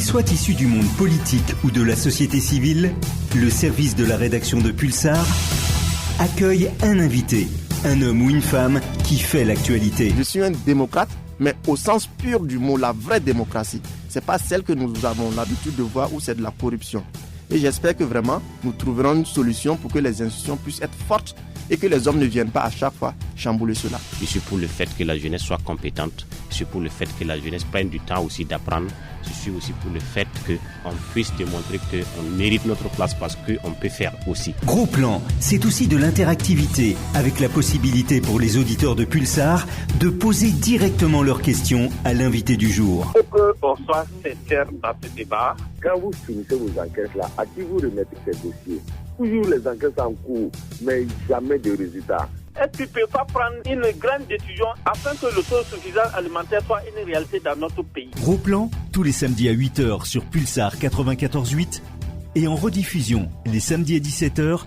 Qu'il soit issu du monde politique ou de la société civile, le service de la rédaction de Pulsar accueille un invité, un homme ou une femme qui fait l'actualité. Je suis un démocrate, mais au sens pur du mot, la vraie démocratie. Ce n'est pas celle que nous avons l'habitude de voir où c'est de la corruption. Et j'espère que vraiment, nous trouverons une solution pour que les institutions puissent être fortes et que les hommes ne viennent pas à chaque fois chambouler cela. Je suis pour le fait que la jeunesse soit compétente. Je suis pour le fait que la jeunesse prenne du temps aussi d'apprendre. Je suis aussi pour le fait qu'on puisse démontrer qu'on mérite notre place parce qu'on peut faire aussi. Gros Plan, c'est aussi de l'interactivité avec la possibilité pour les auditeurs de Pulsar de poser directement leurs questions à l'invité du jour. Pour qu'on soit sincère dans ce débat, quand vous finissez vos enquêtes là, à qui vous remettez ces dossiers? Toujours les enquêtes en cours, mais jamais de résultats. Est-ce qu'il ne peut pas prendre une grande décision afin que l'autosuffisance alimentaire soit une réalité dans notre pays? Gros Plan, tous les samedis à 8h sur Pulsar 94.8 et en rediffusion les samedis à 17h.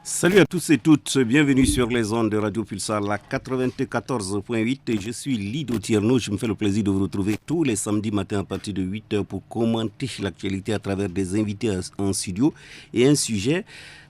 Salut à tous et toutes, bienvenue sur les ondes de Radio Pulsar, la 94.8. Je suis Lido Tierno, je me fais le plaisir de vous retrouver tous les samedis matins à partir de 8h pour commenter l'actualité à travers des invités en studio et un sujet.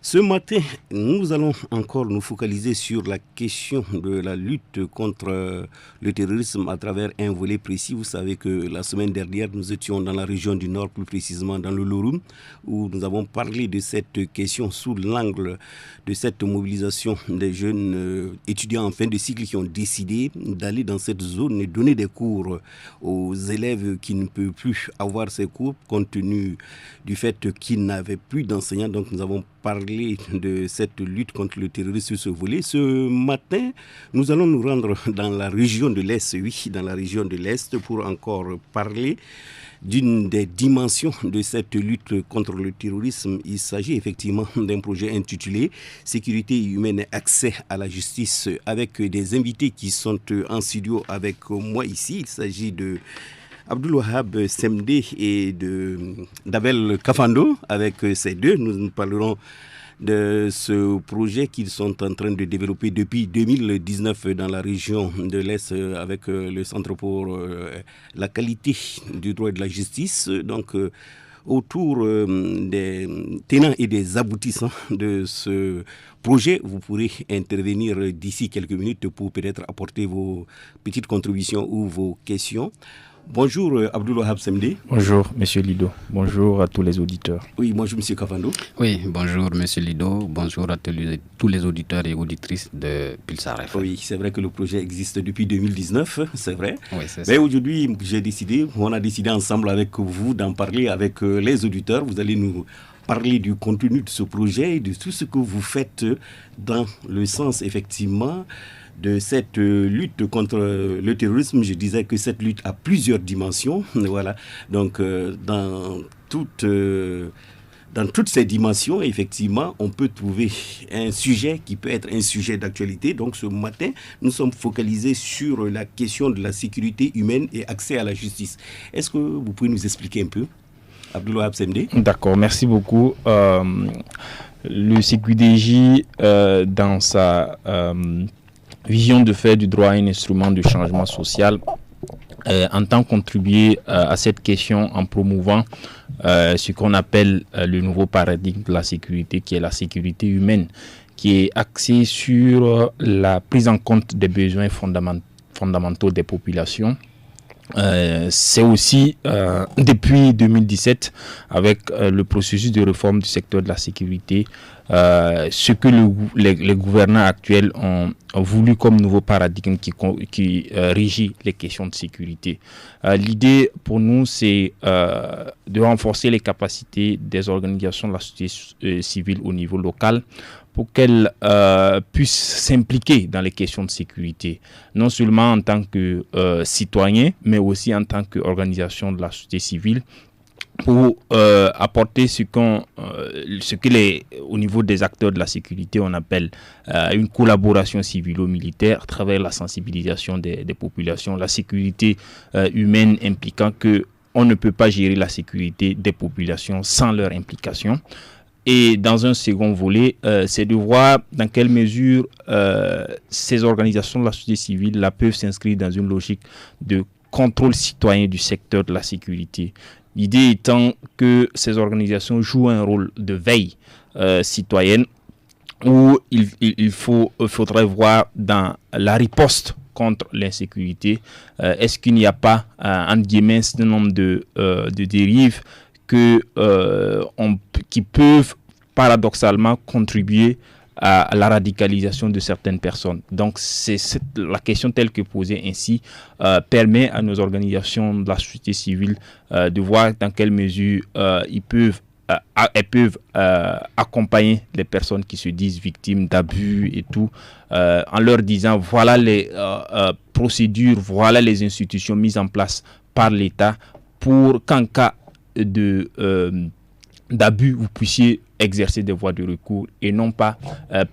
Ce matin, nous allons encore nous focaliser sur la question de la lutte contre le terrorisme à travers un volet précis. Vous savez que la semaine dernière, nous étions dans la région du Nord, plus précisément dans le Loroum, où nous avons parlé de cette question sous l'angle de cette mobilisation des jeunes étudiants en fin de cycle qui ont décidé d'aller dans cette zone et donner des cours aux élèves qui ne peuvent plus avoir ces cours compte tenu du fait qu'ils n'avaient plus d'enseignants. Donc nous avons parler de cette lutte contre le terrorisme sur ce volet. Ce matin, nous allons nous rendre dans la région de l'Est, dans la région de l'Est, pour encore parler d'une des dimensions de cette lutte contre le terrorisme. Il s'agit effectivement d'un projet intitulé « Sécurité humaine et accès à la justice » avec des invités qui sont en studio avec moi ici. Il s'agit de Abdul Wahab Semdé et d'Abel Kafando. Avec ces deux, nous parlerons de ce projet qu'ils sont en train de développer depuis 2019 dans la région de l'Est avec le Centre pour la qualité du droit et de la justice. Donc, autour des tenants et des aboutissants de ce projet, vous pourrez intervenir d'ici quelques minutes pour peut-être apporter vos petites contributions ou vos questions. Bonjour Abdul Wahab Semdé. Bonjour Monsieur Lido. Bonjour à tous les auditeurs. Oui, bonjour Monsieur Kafando. Oui, bonjour Monsieur Lido. Bonjour à tous les auditeurs et auditrices de Pulsar FM. Oui, c'est vrai que le projet existe depuis 2019, c'est vrai. Oui, c'est Mais ça. aujourd'hui, on a décidé ensemble avec vous d'en parler avec les auditeurs. Vous allez nous parler du contenu de ce projet et de tout ce que vous faites dans le sens effectivement de cette lutte contre le terrorisme. Je disais que cette lutte a plusieurs dimensions. Voilà. Donc, dans toutes ces dimensions, effectivement, on peut trouver un sujet qui peut être un sujet d'actualité. Donc, ce matin, nous sommes focalisés sur la question de la sécurité humaine et accès à la justice. Est-ce que vous pouvez nous expliquer un peu, Abdul Wahab Semdé? D'accord, merci beaucoup. Le CQDJ, dans sa vision de faire du droit un instrument de changement social, entend contribuer à cette question en promouvant ce qu'on appelle le nouveau paradigme de la sécurité, qui est la sécurité humaine, qui est axée sur la prise en compte des besoins fondamentaux des populations. C'est aussi depuis 2017 avec le processus de réforme du secteur de la sécurité ce que les gouvernants actuels ont voulu comme nouveau paradigme qui régit les questions de sécurité. L'idée pour nous, c'est de renforcer les capacités des organisations de la société civile au niveau local pour qu'elles puissent s'impliquer dans les questions de sécurité, non seulement en tant que citoyens, mais aussi en tant qu'organisation de la société civile, pour apporter au niveau des acteurs de la sécurité, on appelle une collaboration civilo-militaire à travers la sensibilisation des populations, la sécurité humaine impliquant qu'on ne peut pas gérer la sécurité des populations sans leur implication. Et dans un second volet, c'est de voir dans quelle mesure ces organisations de la société civile peuvent s'inscrire dans une logique de contrôle citoyen du secteur de la sécurité. L'idée étant que ces organisations jouent un rôle de veille citoyenne où il faudrait voir dans la riposte contre l'insécurité, est-ce qu'il n'y a pas, entre guillemets, un certain nombre de dérives qui peuvent paradoxalement contribuer à la radicalisation de certaines personnes. Donc, la question telle que posée ainsi permet à nos organisations de la société civile de voir dans quelle mesure elles peuvent accompagner les personnes qui se disent victimes d'abus et tout, en leur disant voilà les procédures, voilà les institutions mises en place par l'État pour qu'en cas d'abus, vous puissiez exercer des voies de recours et non pas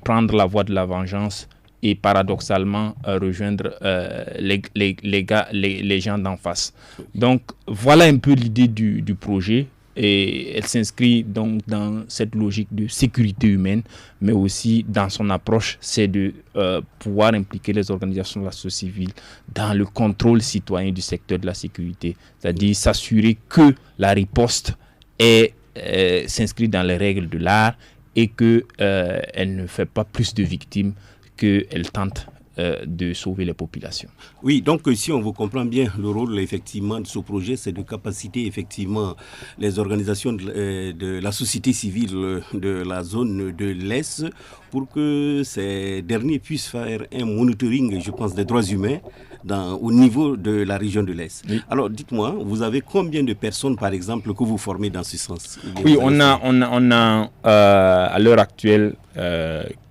prendre la voie de la vengeance et paradoxalement rejoindre les gens d'en face. Donc voilà un peu l'idée du projet. Et elle s'inscrit donc dans cette logique de sécurité humaine, mais aussi dans son approche, c'est de pouvoir impliquer les organisations de la société civile dans le contrôle citoyen du secteur de la sécurité, c'est-à-dire s'assurer que la riposte s'inscrit dans les règles de l'art et qu'elle ne fait pas plus de victimes qu'elle tente de sauver les populations. Oui, donc si on vous comprend bien, le rôle effectivement de ce projet, c'est de capaciter effectivement les organisations de la société civile de la zone de l'Est pour que ces derniers puissent faire un monitoring, je pense, des droits humains au niveau de la région de l'Est. Oui. Alors, dites-moi, vous avez combien de personnes, par exemple, que vous formez dans ce sens? Oui, on a à l'heure actuelle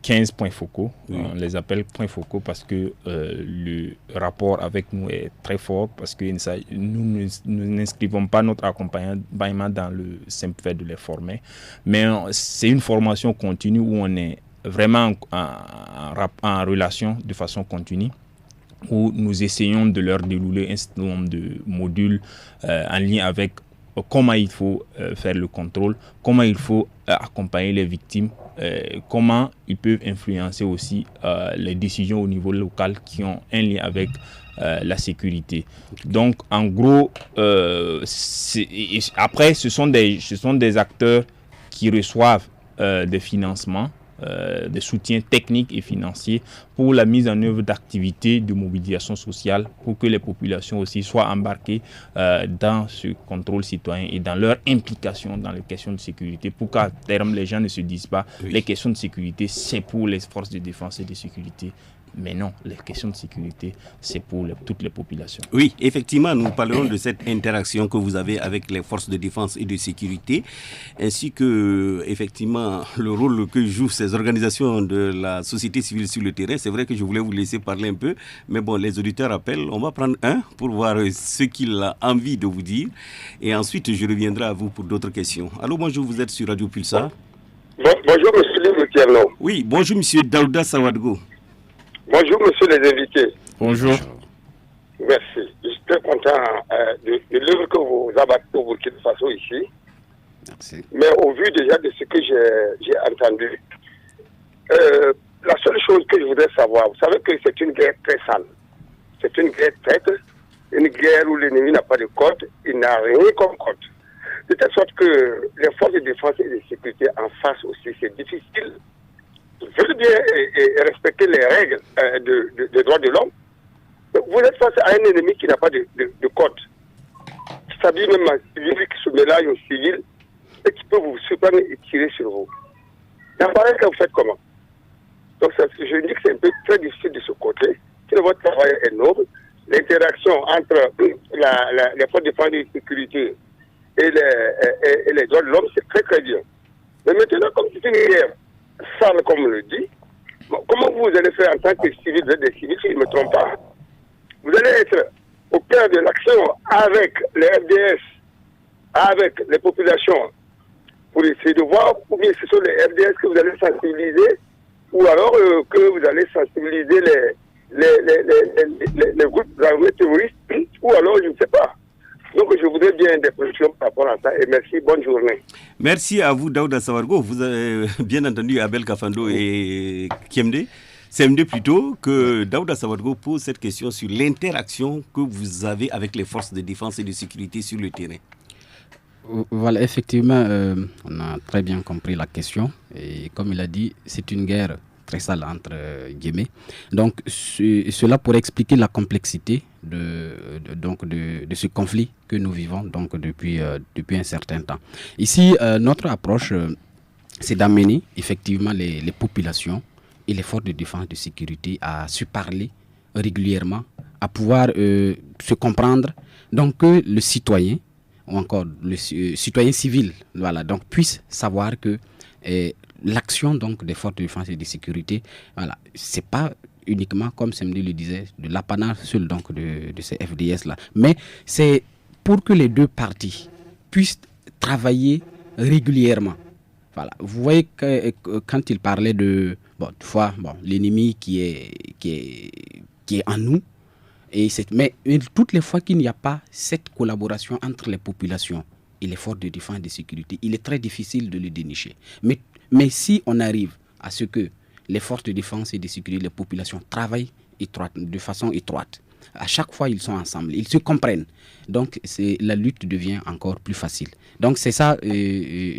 15 points focaux. Oui. On les appelle points focaux parce que le rapport avec nous est très fort, parce que nous n'inscrivons pas notre accompagnement dans le simple fait de les former, mais c'est une formation continue où on est vraiment en relation de façon continue, où nous essayons de leur dérouler un certain nombre de modules en lien avec comment il faut faire le contrôle, comment il faut accompagner les victimes, comment ils peuvent influencer aussi les décisions au niveau local qui ont un lien avec la sécurité. Donc, en gros, après, ce sont des acteurs qui reçoivent des financements, des soutiens techniques et financiers pour la mise en œuvre d'activités de mobilisation sociale pour que les populations aussi soient embarquées dans ce contrôle citoyen et dans leur implication dans les questions de sécurité, pour qu'à terme les gens ne se disent pas les questions de sécurité c'est pour les forces de défense et de sécurité. Mais non, les questions de sécurité, c'est pour toutes les populations. Oui, effectivement, nous parlerons de cette interaction que vous avez avec les forces de défense et de sécurité, ainsi que, effectivement, le rôle que jouent ces organisations de la société civile sur le terrain. C'est vrai que je voulais vous laisser parler un peu, mais bon, les auditeurs appellent. On va prendre un pour voir ce qu'il a envie de vous dire. Et ensuite, je reviendrai à vous pour d'autres questions. Allô, bonjour, vous êtes sur Radio Pulsar. Bonjour, monsieur le Tierno. Oui, bonjour, monsieur Daouda Sawadgo. Bonjour, monsieur les invités. Bonjour. Merci. Je suis très content de l'œuvre que vous abattez au Burkina Faso ici. Merci. Mais au vu déjà de ce que j'ai entendu, la seule chose que je voudrais savoir, vous savez que c'est une guerre très sale. C'est une guerre traite, une guerre où l'ennemi n'a pas de code, il n'a rien comme code. De telle sorte que les forces de défense et de sécurité en face aussi, c'est difficile. Je veux bien respecter les règles des droits de l'homme. Vous êtes face à un ennemi qui n'a pas de code, qui s'habille même en civil, qui se mélange au civil et qui peut vous surprendre et tirer sur vous. Dans pareil cas, vous faites comment? Donc je dis que c'est un peu très difficile de ce côté. Si votre travail est noble, l'interaction entre les forces de défense et de sécurité et les droits de l'homme, c'est très très bien. Mais maintenant, comme c'est une guerre sale, comme on le dit, comment vous allez faire en tant que civil, vous êtes des civils, si je ne me trompe pas, vous allez être au cœur de l'action avec les FDS, avec les populations, pour essayer de voir combien ce sont les FDS que vous allez sensibiliser, ou alors que vous allez sensibiliser les groupes armés terroristes, ou alors je ne sais pas. Donc je voudrais bien des positions par rapport à ça et merci, bonne journée. Merci à vous Daouda Sawargo. Vous avez bien entendu Abel Kafando et Kiemde. CMD plutôt que Daouda Samadogo pose cette question sur l'interaction que vous avez avec les forces de défense et de sécurité sur le terrain. Voilà, effectivement, on a très bien compris la question. Et comme il a dit, c'est une guerre très sale entre guillemets. Donc, cela pourrait expliquer la complexité de ce conflit que nous vivons donc, depuis un certain temps. Ici, notre approche, c'est d'amener effectivement les populations et les forces de défense et de sécurité à se parler régulièrement, à pouvoir se comprendre. Donc, que le citoyen ou encore le citoyen civil, voilà, donc puisse savoir que l'action donc des forces de défense et de sécurité, voilà, c'est pas uniquement comme Semdi le disait de l'apanage seul donc de ces FDS là, mais c'est pour que les deux parties puissent travailler régulièrement. Voilà, vous voyez que quand il parlait de l'ennemi qui est en nous. Mais toutes les fois qu'il n'y a pas cette collaboration entre les populations et les forces de défense et de sécurité, il est très difficile de le dénicher. Mais si on arrive à ce que les forces de défense et de sécurité, les populations travaillent de façon étroite, à chaque fois ils sont ensemble, ils se comprennent. Donc la lutte devient encore plus facile. Donc c'est ça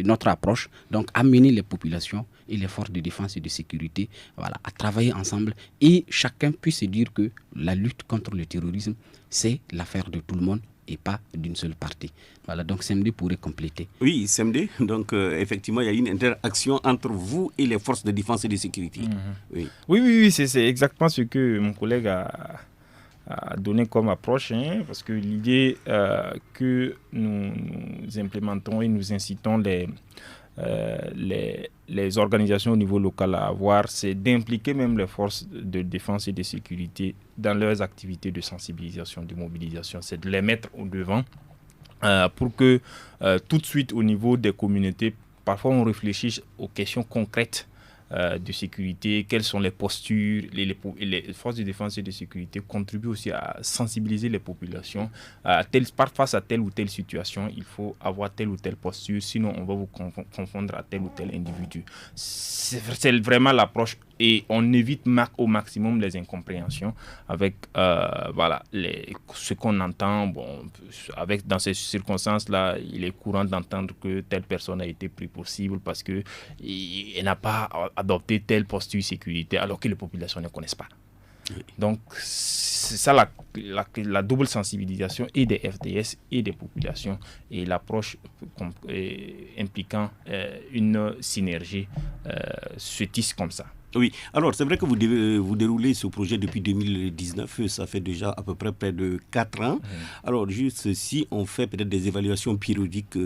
notre approche. Donc amener les populations et les forces de défense et de sécurité, voilà, à travailler ensemble et chacun puisse se dire que la lutte contre le terrorisme, c'est l'affaire de tout le monde et pas d'une seule partie. Voilà, donc CMD pourrait compléter. Oui, CMD, donc effectivement, il y a une interaction entre vous et les forces de défense et de sécurité. Oui, c'est exactement ce que mon collègue a donné comme approche, parce que l'idée que nous implémentons et nous incitons les organisations au niveau local à avoir, c'est d'impliquer même les forces de défense et de sécurité dans leurs activités de sensibilisation, de mobilisation. C'est de les mettre au devant pour que tout de suite au niveau des communautés, parfois on réfléchisse aux questions concrètes de sécurité, quelles sont les postures, les forces de défense et de sécurité contribuent aussi à sensibiliser les populations face à telle ou telle situation. Il faut avoir telle ou telle posture, sinon on va vous confondre à tel ou tel individu. C'est vraiment l'approche et on évite au maximum les incompréhensions avec ce qu'on entend. Dans ces circonstances-là, il est courant d'entendre que telle personne a été prise pour cible parce qu'elle n'a pas adopté telle posture de sécurité alors que les populations ne connaissent pas. Donc, c'est ça la double sensibilisation et des FDS et des populations et l'approche impliquant une synergie se tisse comme ça. Oui, alors c'est vrai que vous déroulez ce projet depuis 2019, ça fait déjà à peu près près de 4 ans. Alors juste si on fait peut-être des évaluations périodiques,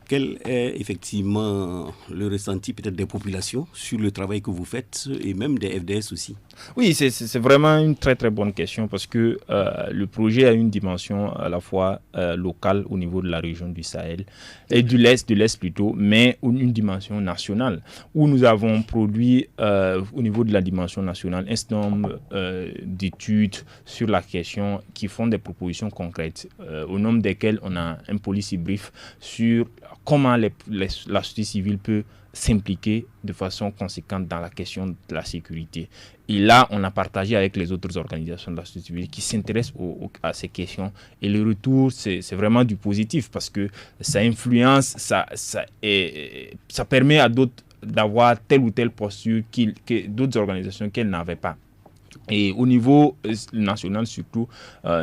quel est effectivement le ressenti peut-être des populations sur le travail que vous faites et même des FDS aussi? Oui, c'est vraiment une très très bonne question parce que le projet a une dimension à la fois locale au niveau de la région du Sahel et de l'Est plutôt, mais une dimension nationale où nous avons produit au niveau de la dimension nationale un certain nombre d'études sur la question qui font des propositions concrètes au nombre desquelles on a un policy brief sur comment la société civile peut s'impliquer de façon conséquente dans la question de la sécurité. Et là, on a partagé avec les autres organisations de la société civile qui s'intéressent à ces questions. Et le retour, c'est vraiment du positif parce que ça influence, ça permet à d'autres d'avoir telle ou telle posture que d'autres organisations qu'elles n'avaient pas. Et au niveau national surtout,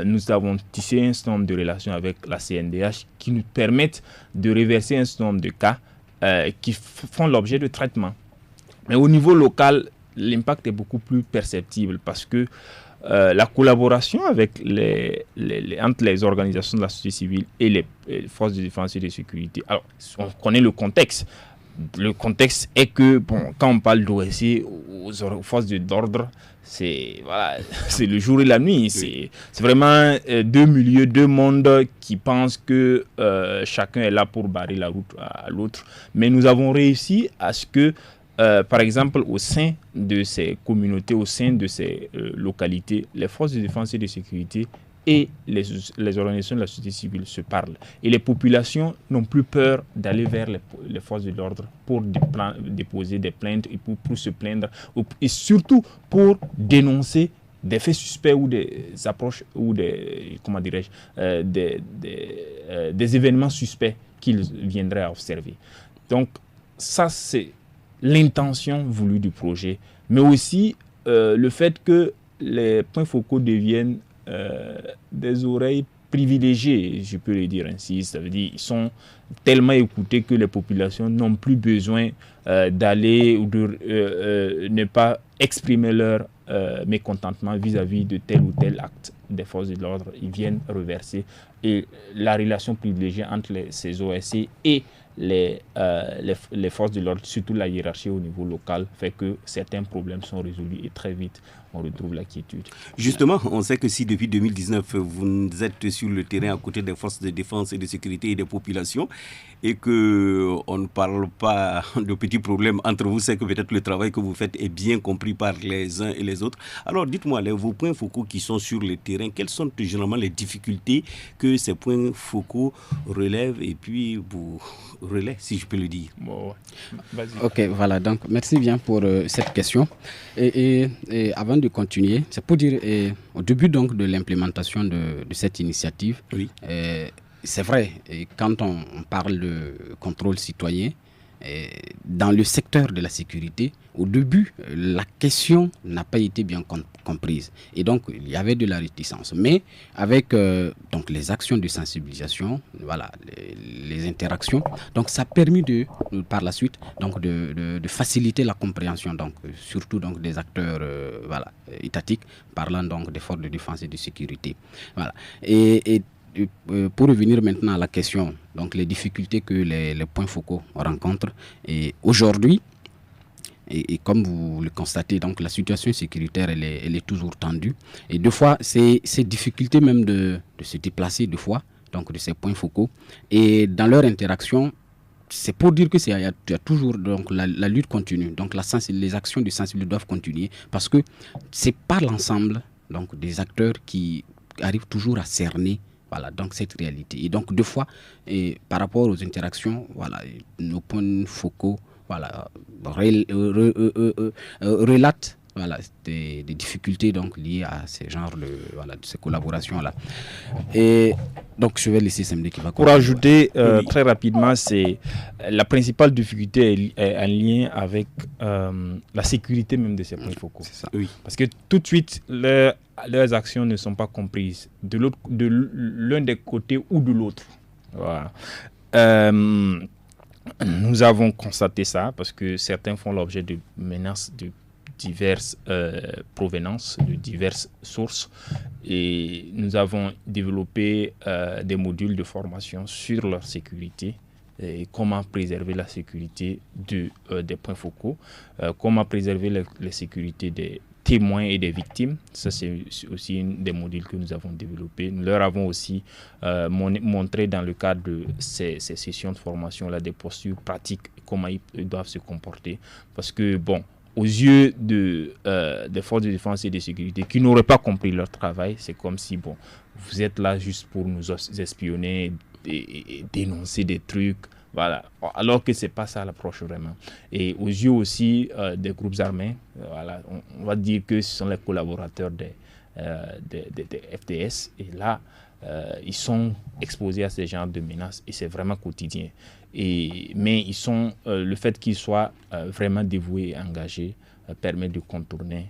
nous avons tissé un certain nombre de relations avec la CNDH qui nous permettent de reverser un certain nombre de cas qui font l'objet de traitement. Mais au niveau local, l'impact est beaucoup plus perceptible parce que la collaboration avec entre les organisations de la société civile et les forces de défense et de sécurité, alors on connaît le contexte. Le contexte est que, quand on parle d'OSC aux forces d'ordre, c'est le jour et la nuit. C'est vraiment deux milieux, deux mondes qui pensent que chacun est là pour barrer la route à l'autre. Mais nous avons réussi à ce que, par exemple, au sein de ces communautés, au sein de ces localités, les forces de défense et de sécurité et les organisations de la société civile se parlent. Et les populations n'ont plus peur d'aller vers les forces de l'ordre pour déposer des plaintes et pour se plaindre, et surtout pour dénoncer des faits suspects ou des approches ou des événements suspects qu'ils viendraient à observer. Donc ça, c'est l'intention voulue du projet, mais aussi le fait que les points focaux deviennent des oreilles privilégiées, je peux le dire ainsi. Ça veut dire qu'ils sont tellement écoutés que les populations n'ont plus besoin d'aller ou de ne pas exprimer leur mécontentement vis-à-vis de tel ou tel acte des forces de l'ordre. Ils viennent reverser. Et la relation privilégiée entre ces OSC et les forces de l'ordre, surtout la hiérarchie au niveau local, fait que certains problèmes sont résolus et très vite on retrouve la quiétude. Justement, on sait que si depuis 2019 vous êtes sur le terrain à côté des forces de défense et de sécurité et des populations et qu'on ne parle pas de petits problèmes entre vous, c'est que peut-être le travail que vous faites est bien compris par les uns et les autres. Alors dites-moi, vos points focaux qui sont sur le terrain, quelles sont généralement les difficultés que ces points focaux relèvent et puis vous relaient, si je peux le dire? Bon, vas-y. Ok, voilà, donc merci bien pour cette question. Et avant de continuer, c'est pour dire, au début donc de l'implémentation de cette initiative, oui. C'est vrai, quand on parle de contrôle citoyen, dans le secteur de la sécurité, au début, la question n'a pas été bien comprise. Et donc, il y avait de la réticence. Mais avec donc les actions de sensibilisation, voilà, les interactions, donc ça a permis par la suite donc de faciliter la compréhension, donc, surtout donc, des acteurs étatiques, parlant donc des forces de défense et de sécurité. Voilà. Et pour revenir maintenant à la question, donc les difficultés que les points focaux rencontrent, et aujourd'hui, et comme vous le constatez, donc la situation sécuritaire, elle est toujours tendue. Et deux fois, ces difficultés même de se déplacer, deux fois, donc de ces points focaux, et dans leur interaction, c'est pour dire que il y a toujours donc la lutte continue. Donc les actions de sensibilisation doivent continuer parce que c'est pas l'ensemble donc des acteurs qui arrivent toujours à cerner. Voilà, donc cette réalité. Et donc, deux fois, par rapport aux interactions, voilà, nos points focaux, voilà, relatent voilà, des difficultés donc, liées à ces genres de ces collaborations-là. Et donc, je vais laisser Samedi qui va continuer. Pour ajouter très rapidement, c'est la principale difficulté est en lien avec la sécurité même de ces points focaux. C'est ça. Oui. Parce que tout de suite, leurs actions ne sont pas comprises de l'un des côtés ou de l'autre. Voilà. Nous avons constaté ça parce que certains font l'objet de menaces de diverses provenances, de diverses sources, et nous avons développé des modules de formation sur leur sécurité et comment préserver la sécurité des points focaux, comment préserver la sécurité des témoins et des victimes. Ça, c'est aussi des modules que nous avons développés. Nous leur avons aussi montré dans le cadre de ces sessions de formation-là des postures pratiques, comment ils doivent se comporter. Parce que, bon, aux yeux des forces de défense et de sécurité qui n'auraient pas compris leur travail, c'est comme si, bon, vous êtes là juste pour nous espionner et dénoncer des trucs. Voilà. Alors que ce n'est pas ça l'approche vraiment. Et aux yeux aussi des groupes armés, voilà, on va dire que ce sont les collaborateurs des FDS. Et là, ils sont exposés à ce genre de menaces et c'est vraiment quotidien. Mais le fait qu'ils soient vraiment dévoués et engagés permet de contourner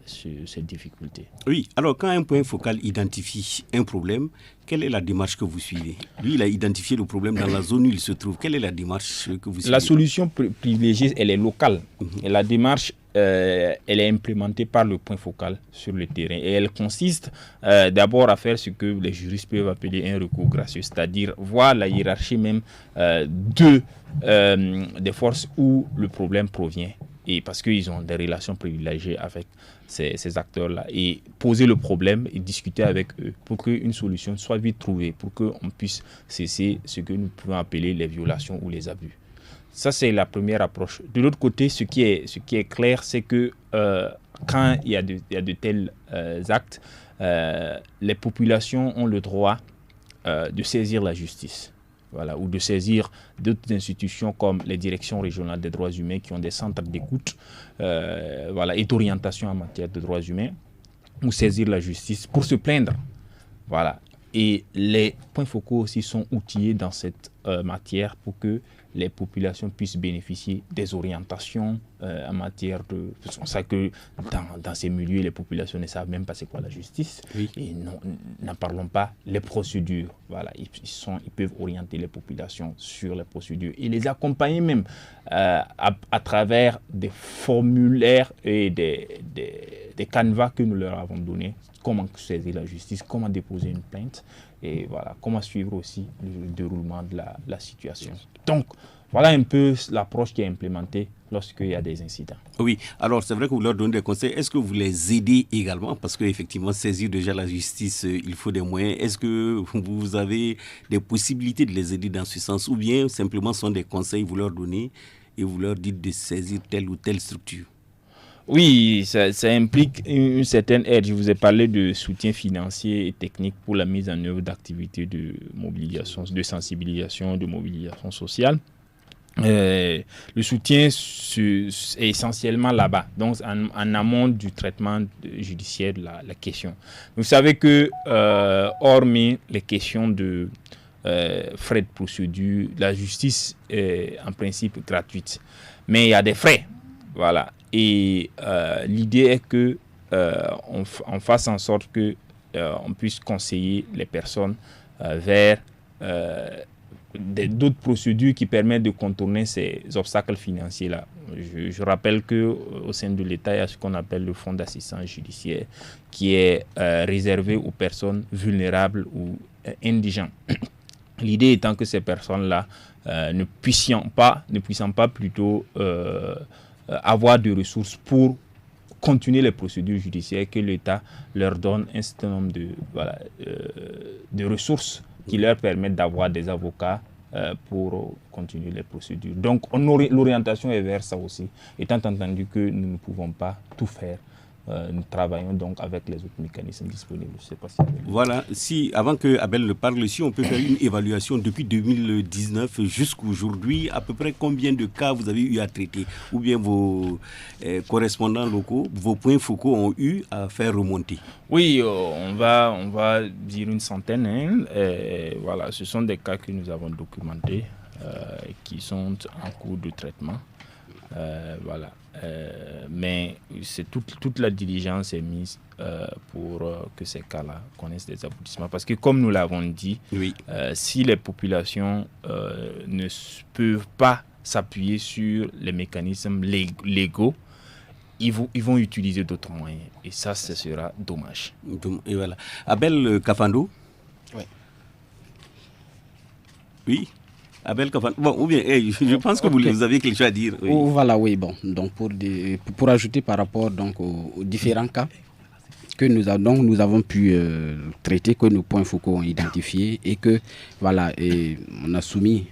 ces difficultés. Oui, alors quand un point focal identifie un problème, quelle est la démarche que vous suivez? Lui, il a identifié le problème dans la zone où il se trouve. Quelle est la démarche que vous suivez? La solution privilégiée, elle est locale. Et la démarche, elle est implémentée par le point focal sur le terrain. Et elle consiste d'abord à faire ce que les juristes peuvent appeler un recours gracieux, c'est-à-dire voir la hiérarchie même des forces où le problème provient. Et parce qu'ils ont des relations privilégiées avec ces acteurs-là. Et poser le problème et discuter avec eux pour qu'une solution soit vite trouvée, pour qu'on puisse cesser ce que nous pouvons appeler les violations ou les abus. Ça, c'est la première approche. De l'autre côté, ce qui est clair, c'est que quand il y a de tels actes, les populations ont le droit de saisir la justice. Voilà, ou de saisir d'autres institutions comme les directions régionales des droits humains qui ont des centres d'écoute et d'orientation en matière de droits humains, ou saisir la justice pour se plaindre. Voilà. Et les points focaux aussi sont outillés dans cette matière pour que les populations puissent bénéficier des orientations en matière de... C'est pour ça que dans ces milieux, les populations ne savent même pas c'est quoi la justice. Oui. Et n'en parlons pas, les procédures. Voilà, ils peuvent orienter les populations sur les procédures et les accompagner même à travers des formulaires et des canevas que nous leur avons donnés. Comment saisir la justice, comment déposer une plainte et voilà, comment suivre aussi le déroulement de la situation. Donc, voilà un peu l'approche qui est implémentée lorsqu'il y a des incidents. Oui, alors c'est vrai que vous leur donnez des conseils. Est-ce que vous les aidez également? Parce qu'effectivement, saisir déjà la justice, il faut des moyens. Est-ce que vous avez des possibilités de les aider dans ce sens? Ou bien simplement ce sont des conseils que vous leur donnez et vous leur dites de saisir telle ou telle structure? Oui, ça implique une certaine aide. Je vous ai parlé de soutien financier et technique pour la mise en œuvre d'activités de mobilisation, de sensibilisation, de mobilisation sociale. Le soutien est essentiellement là-bas, donc en amont du traitement judiciaire de la question. Vous savez que, hormis les questions de frais de procédure, la justice est en principe gratuite, mais il y a des frais. Voilà. Et l'idée est que on fasse en sorte que on puisse conseiller les personnes vers d'autres procédures qui permettent de contourner ces obstacles financiers-là. Je rappelle qu'au sein de l'État, il y a ce qu'on appelle le fonds d'assistance judiciaire qui est réservé aux personnes vulnérables ou indigentes. L'idée étant que ces personnes-là ne puissant pas plutôt avoir des ressources pour continuer les procédures judiciaires, que l'État leur donne un certain nombre de ressources qui leur permettent d'avoir des avocats pour continuer les procédures. Donc l'orientation est vers ça aussi, étant entendu que nous ne pouvons pas tout faire. Nous travaillons donc avec les autres mécanismes disponibles. Je sais pas si voilà, avant que Abel ne parle, si on peut faire une évaluation depuis 2019 jusqu'aujourd'hui, à peu près combien de cas vous avez eu à traiter, ou bien vos correspondants locaux, vos points focaux ont eu à faire remonter? Oui, on va dire une centaine. Voilà, ce sont des cas que nous avons documentés, qui sont en cours de traitement. Voilà. Mais c'est toute la diligence est mise pour que ces cas-là connaissent des aboutissements. Parce que comme nous l'avons dit, oui. Si les populations ne peuvent pas s'appuyer sur les mécanismes légaux, ils vont utiliser d'autres moyens. Et ça, ce sera dommage. Et voilà. Abel Kafando? Oui. Oui. Abel Kafando. Bon, ou bien, je pense que vous avez quelque chose à dire. Oui. Voilà, oui, bon. Donc, pour ajouter par rapport donc, aux différents cas que nous avons pu traiter, que nos points focaux ont identifiés et que, voilà, on a soumis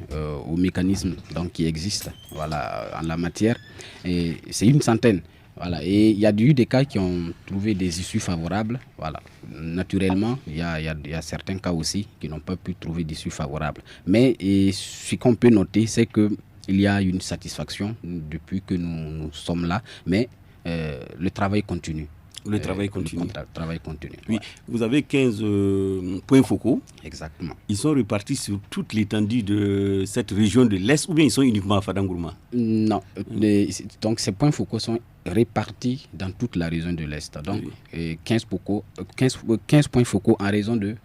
aux mécanismes donc, qui existent voilà, en la matière. Et c'est une centaine. Voilà. Et il y a eu des cas qui ont trouvé des issues favorables. Voilà. Naturellement, il y a certains cas aussi qui n'ont pas pu trouver d'issue favorable. Mais ce qu'on peut noter, c'est qu'il y a une satisfaction depuis que nous sommes là, mais le travail continue. Le travail continue. Le travail continue. Oui, ouais. Vous avez 15 points focaux. Exactement. Ils sont répartis sur toute l'étendue de cette région de l'Est ou bien ils sont uniquement à Fadangourma? Non. Donc ces points focaux sont répartis dans toute la région de l'Est. Donc oui. 15 points focaux en raison de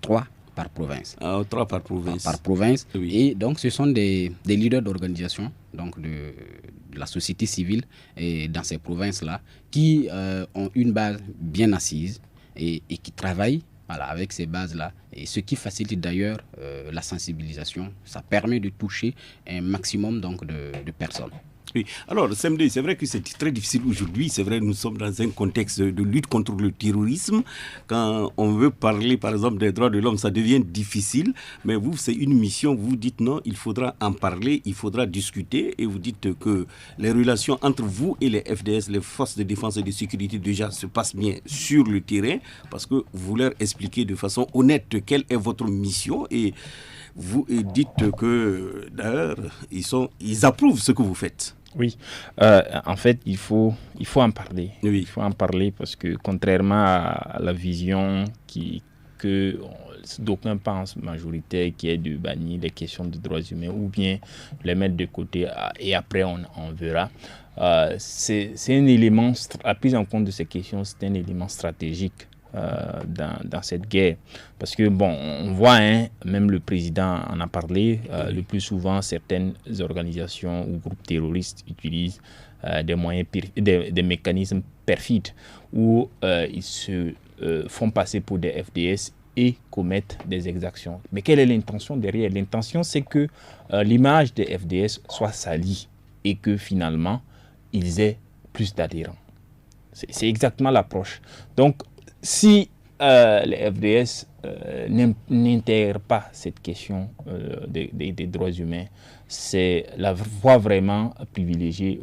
3 par province. 3 par province. Par province. Oui. Et donc ce sont des leaders d'organisation, donc de la société civile et dans ces provinces-là qui ont une base bien assise et qui travaillent voilà, avec ces bases-là. Et ce qui facilite d'ailleurs la sensibilisation, ça permet de toucher un maximum donc, de personnes. Oui. Alors, SMD, c'est vrai que c'est très difficile aujourd'hui. C'est vrai, nous sommes dans un contexte de lutte contre le terrorisme. Quand on veut parler, par exemple, des droits de l'homme, ça devient difficile. Mais vous, c'est une mission. Vous dites non, il faudra en parler, il faudra discuter. Et vous dites que les relations entre vous et les FDS, les forces de défense et de sécurité, déjà se passent bien sur le terrain. Parce que vous leur expliquez de façon honnête quelle est votre mission. Et vous dites que, d'ailleurs, ils approuvent ce que vous faites. Oui, en fait, il faut en parler. Oui. Il faut en parler parce que contrairement à la vision que d'aucuns pensent majoritaire, qui est de bannir les questions de droits humains ou bien les mettre de côté et après on verra. C'est un élément, la prise en compte de ces questions, c'est un élément stratégique dans cette guerre. Parce que, bon, on voit, même le président en a parlé, le plus souvent, certaines organisations ou groupes terroristes utilisent des moyens, des mécanismes perfides où ils se font passer pour des FDS et commettent des exactions. Mais quelle est l'intention derrière? L'intention, c'est que l'image des FDS soit salie et que finalement, ils aient plus d'adhérents. C'est exactement l'approche. Donc, si les FDS n'intègrent pas cette question des droits humains, c'est la voie vraiment privilégiée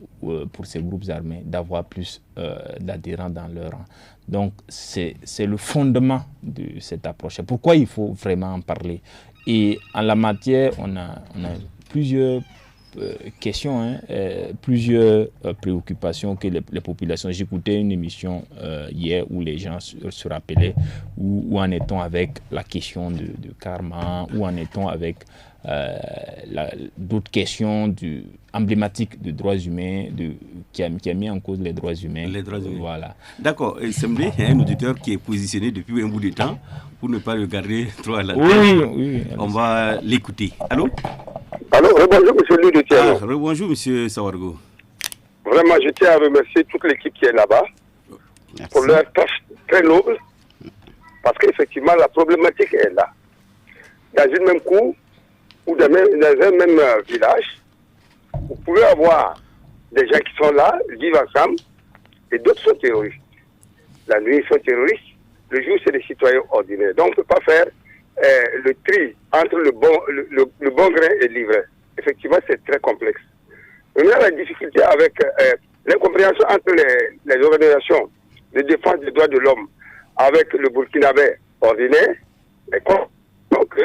pour ces groupes armés d'avoir plus d'adhérents dans leur rang. Donc, c'est le fondement de cette approche. Pourquoi il faut vraiment en parler? Et en la matière, on a plusieurs questions, plusieurs préoccupations que les populations. J'écoutais une émission hier où les gens se rappelaient où en est-on avec la question de karma, où en est-on avec d'autres questions emblématiques de droits humains qui a mis en cause les droits humains. Les droits humains. Voilà. D'accord. Il semblait qu'il y a un auditeur qui est positionné depuis un bout de temps pour ne pas regarder trop à la tête. Oui. On va l'écouter. Allô? Allô, rebonjour, monsieur Louis de Thierry. Rebonjour, monsieur Sawargo. Vraiment, je tiens à remercier toute l'équipe qui est là-bas. Merci. Pour leur tâche très noble, parce qu'effectivement, la problématique est là. Dans une même cour, ou dans un même village, vous pouvez avoir des gens qui sont là, ils vivent ensemble, et d'autres sont terroristes. La nuit, ils sont terroristes, le jour, c'est des citoyens ordinaires. Donc, on ne peut pas faire le tri entre le bon grain et l'ivraie. Effectivement, c'est très complexe. Maintenant, la difficulté avec l'incompréhension entre les organisations de défense des droits de l'homme avec le Burkinabé ordinaire, donc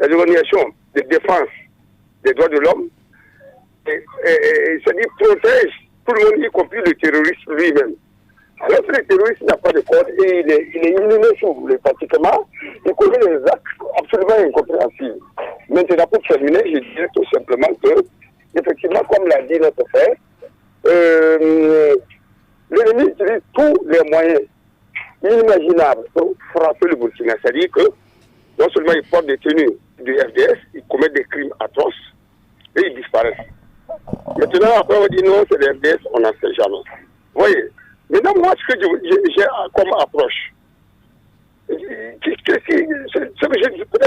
les organisations de défense des droits de l'homme, c'est-à-dire protègent tout le monde, y compris le terroriste lui-même. Alors que le terroriste n'a pas de code et il est inhumé sur les pratiquement, il connaît les actes absolument incompréhensibles. Maintenant, pour terminer, je dirais tout simplement que, effectivement, comme l'a dit notre frère, l'ennemi utilise tous les moyens inimaginables pour frapper le Burkina. C'est-à-dire que non seulement ils portent des tenues du FDS, ils commettent des crimes atroces et ils disparaissent. Maintenant, après on dit non, c'est le FDS, on n'en sait jamais. Vous voyez? Maintenant, moi, ce que j'ai comme approche, peut-être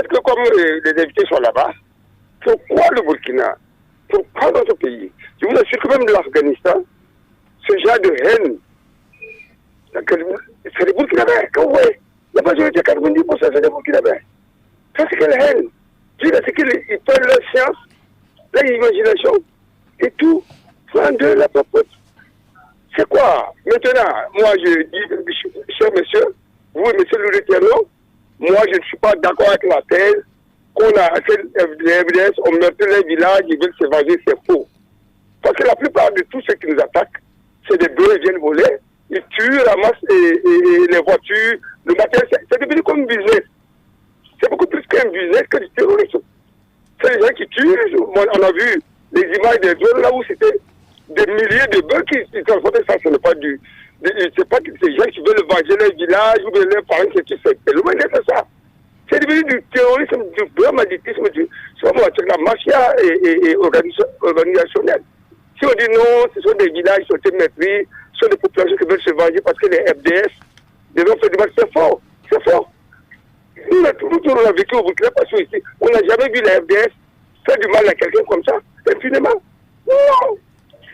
que comme les invités sont là-bas, pourquoi le Burkina? Pourquoi notre pays? Je vous assure que même l'Afghanistan, ce genre de haine, c'est les Burkinabés, quand vous voyez, la majorité 90%, c'est les Burkinabés. Ça, c'est quelle haine? C'est qu'ils prennent leur science, leur imagination, et tout, soit en deux, la papote. C'est quoi? Maintenant, moi, je dis, cher monsieur, vous, monsieur le lieutenant, moi, je ne suis pas d'accord avec la thèse qu'on a les FDS, on meurtrit les villages, ils veulent se venger, c'est faux. Parce que la plupart de tous ceux qui nous attaquent, c'est des bœufs, ils viennent voler, ils tuent, ramassent et les voitures, le matériel, c'est devenu comme un business. C'est beaucoup plus qu'un business que du terrorisme. C'est les gens qui tuent, on a vu les images des drones là où c'était des milliers de bœufs qui transportaient ça, ce n'est pas c'est pas ces gens qui veulent venger leur village ou bien leurs parents qui tuent, c'est loin d'être ça. C'est devenu du terrorisme, du banditisme, c'est la mafia et organisationnelle. Si on dit non, ce sont des villages qui ont été maîtrisés, ce sont des populations qui veulent se venger parce que les FDS, les gens font du mal, c'est faux, c'est faux. Nous, on a vécu au Burkina Faso ici, on n'a jamais vu les FDS faire du mal à quelqu'un comme ça, impunément. Non.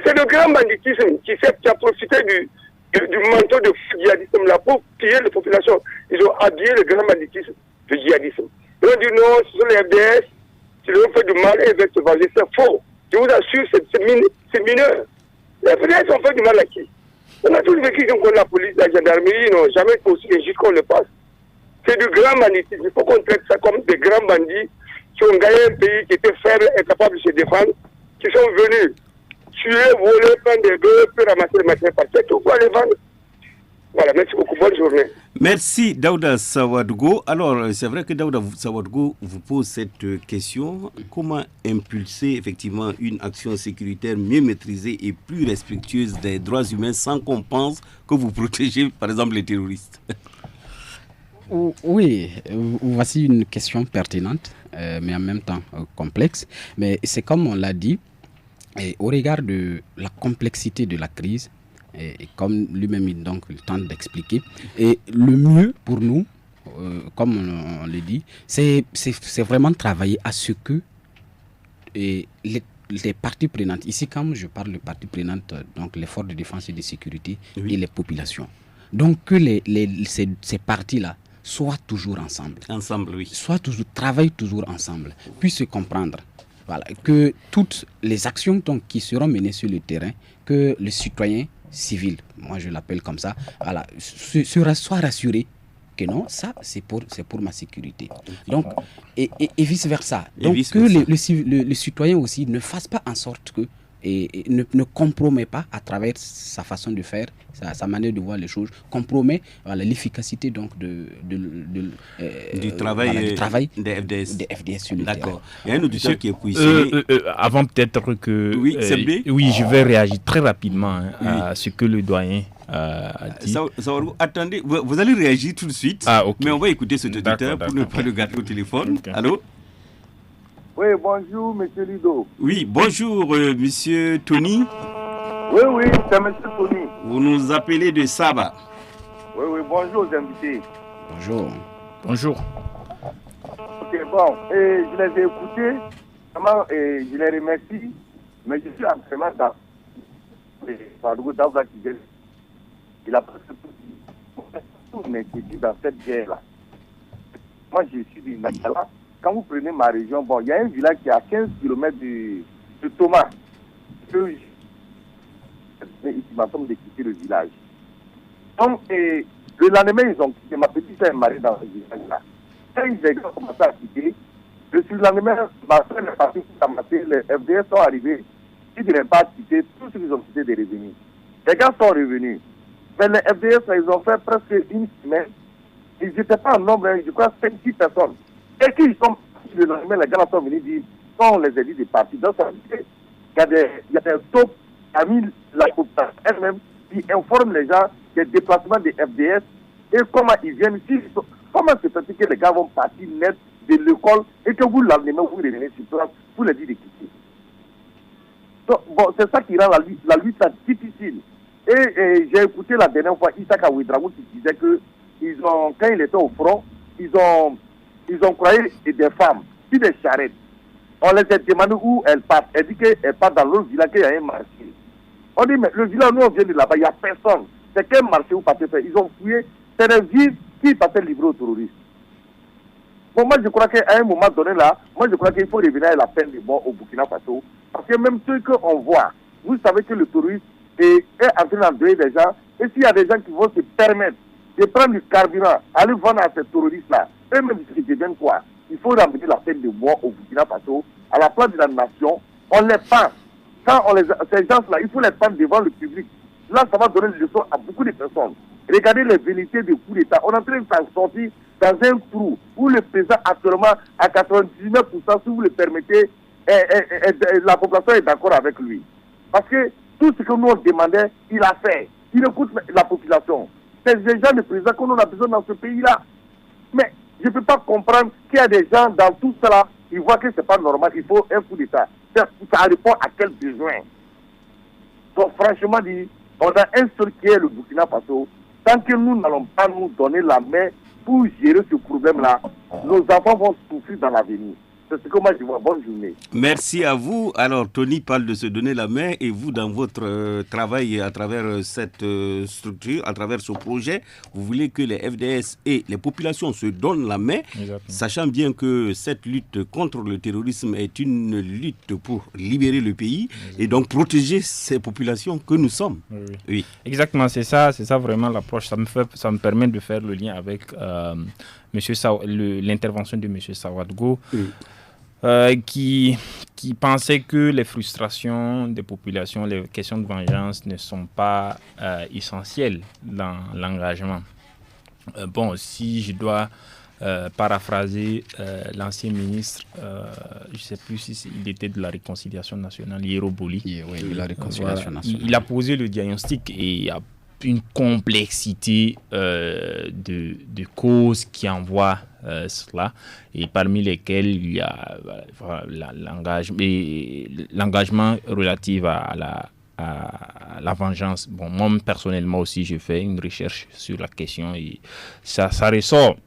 C'est le grand banditisme qui a profité du manteau de djihadisme là pour piller les populations. Ils ont habillé le grand banditisme de djihadisme. Ils ont dit non, ce sont les FDS, si ils ont fait du mal et ils veulent se venger. C'est faux. Je vous assure, c'est mineur. Les FDS ont fait du mal à qui? On a tous vécu contre la police, la gendarmerie, ils n'ont jamais aussi injuste qu'on le passe. C'est du grand banditisme. Il faut qu'on traite ça comme des grands bandits qui ont gagné un pays qui était faible et capable de se défendre, qui sont venus tuer, voler, prendre des bœufs, puis ramasser les matériels par terre, tout pour les vendre. Voilà, merci beaucoup, bonne journée. Merci Daouda Sawadougo. Alors, c'est vrai que Daouda Sawadougo vous pose cette question. Comment impulser effectivement une action sécuritaire mieux maîtrisée et plus respectueuse des droits humains sans qu'on pense que vous protégez, par exemple, les terroristes? Oui, voici une question pertinente, mais en même temps complexe. Mais c'est comme on l'a dit, et au regard de la complexité de la crise, et comme lui-même donc il tente d'expliquer, et le mieux pour nous, comme on le dit, c'est vraiment travailler à ce que les parties prenantes, ici quand je parle de parties prenantes, donc les forces de défense et de sécurité, oui, et les populations, donc que ces parties-là soient toujours ensemble. Ensemble, oui. Travaillent toujours ensemble, puissent se comprendre. Voilà, que toutes les actions donc, qui seront menées sur le terrain, que le citoyen civil, moi je l'appelle comme ça, voilà, soit rassuré que non, ça c'est pour ma sécurité. Donc, et vice-versa. Donc que le citoyen aussi ne fasse pas en sorte que et ne compromet pas à travers sa façon de faire, sa manière de voir les choses, compromet l'efficacité donc du travail des FDS sur le terrain. D'accord. Il y a un auditeur qui est positionné. Avant peut-être que... Oui, oui, je vais réagir très rapidement à ce que le doyen a dit. Attendez, vous allez réagir tout de suite, okay. Mais on va écouter cet auditeur pour ne pas le garder au téléphone. Okay. Allô? Oui, bonjour, monsieur Lido. Oui, bonjour, monsieur Tony. Oui, c'est monsieur Tony. Vous nous appelez de Saba. Oui, bonjour aux invités. Bonjour. Ok, bon, je les ai écoutés, vraiment, je les remercie, mais je suis absolument d'accord. Il a presque tout inquiétude dans cette guerre-là. Moi, je suis du Nakala. Quand vous prenez ma région, bon, il y a un village qui est à 15 km de Thomas. Mais ils m'attendent de quitter le village. Donc, le lendemain, ils ont quitté. Ma petite soeur est mariée dans ce village-là. Quand ils ont commencé à quitter, le surlendemain, ma soeur est partie pour ramasser. Les FDS sont arrivés. Ils ne devaient pas quitter. Tous ceux qui ont quitté des revenus. Les gars sont revenus. Mais les FDS, ils ont fait presque une semaine. Ils n'étaient pas en nombre, je crois, 5-6 personnes. Et qu'ils sont le lendemain, les gars sont venus dire, quand on les a dit des partis, donc ça veut dire qu'il y a des top parmi la population elle-même qui informent les gens des déplacements des FDS et comment ils viennent ici. Comment se fait que les gars vont partir net de l'école et que vous, l'endemain, vous revenez sur place, vous les dites de quitter. Donc, bon, c'est ça qui rend la lutte difficile. Et j'ai écouté la dernière fois Isaka Ouedraogo qui disait que quand il était au front, ils ont croyé des femmes, puis des charrettes. On les a demandé où elles partent. Elle dit qu'elles partent dans l'autre village, qu'il y a un marché. On dit, mais le village, nous, on vient de là-bas, il n'y a personne. C'est quel marché où passer faire? Ils ont fouillé. C'est des villes qui passaient livrées aux terroristes. Bon, moi, je crois qu'à un moment donné, là, je crois qu'il faut revenir à la peine de mort au Burkina Faso. Parce que même ceux qu'on voit, vous savez que le terroriste est en train d'enduire des gens. Et s'il y a des gens qui vont se permettre de prendre du carburant, aller vendre à ces terroristes-là, eux-mêmes, ils deviennent quoi? Il faut ramener la peine de mort au Burkina Faso, à la place de la nation. On les pend. Quand ces gens-là, il faut les prendre devant le public. Là, ça va donner des leçons à beaucoup de personnes. Regardez les velléités de coup d'État. On est en train de s'en sortir dans un trou où le président actuellement, à 99%, si vous le permettez, la population est d'accord avec lui. Parce que tout ce que nous on demandait, il a fait. Il écoute la population. C'est déjà le président qu'on a besoin dans ce pays-là. Mais je ne peux pas comprendre qu'il y a des gens dans tout cela, ils voient que ce n'est pas normal, il faut un coup d'État. Ça répond à quel besoin? Donc franchement dit, on a un seul qui est le Burkina Faso. Tant que nous n'allons pas nous donner la main pour gérer ce problème-là, nos enfants vont souffrir dans l'avenir. C'est ce que moi je vois. Bonne journée. Merci à vous. Alors, Tony parle de se donner la main et vous, dans votre travail à travers cette structure, à travers ce projet, vous voulez que les FDS et les populations se donnent la main, sachant bien que cette lutte contre le terrorisme est une lutte pour libérer le pays et donc protéger ces populations que nous sommes. Oui. Exactement, c'est ça vraiment l'approche. Ça me permet de faire le lien avec l'intervention de M. Sawadgo. Qui pensait que les frustrations des populations, les questions de vengeance ne sont pas essentielles dans l'engagement. Si je dois paraphraser l'ancien ministre, je ne sais plus s'il était de la réconciliation nationale, Yero Boli. Oui, de la réconciliation nationale. Il a posé le diagnostic et il y a une complexité de causes qui envoient cela, et parmi lesquelles il y a l'engagement relatif à la vengeance. Moi personnellement aussi, je fais une recherche sur la question et ça ressort.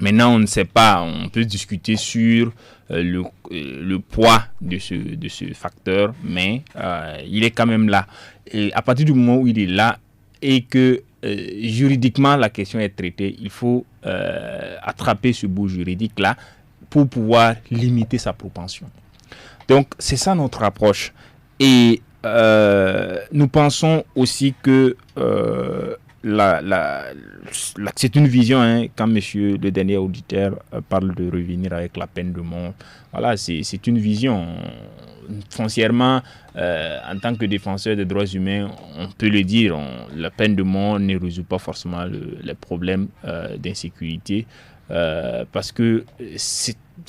Maintenant, on ne sait pas, on peut discuter sur le poids de ce facteur, mais il est quand même là. Et à partir du moment où il est là et que juridiquement la question est traitée, il faut attraper ce bout juridique-là pour pouvoir limiter sa propension. Donc, c'est ça notre approche. Et nous pensons aussi que c'est une vision, quand monsieur le dernier auditeur parle de revenir avec la peine de mort. Voilà, c'est une vision. Foncièrement, en tant que défenseur des droits humains, on peut le dire, la peine de mort ne résout pas forcément les problèmes d'insécurité, parce que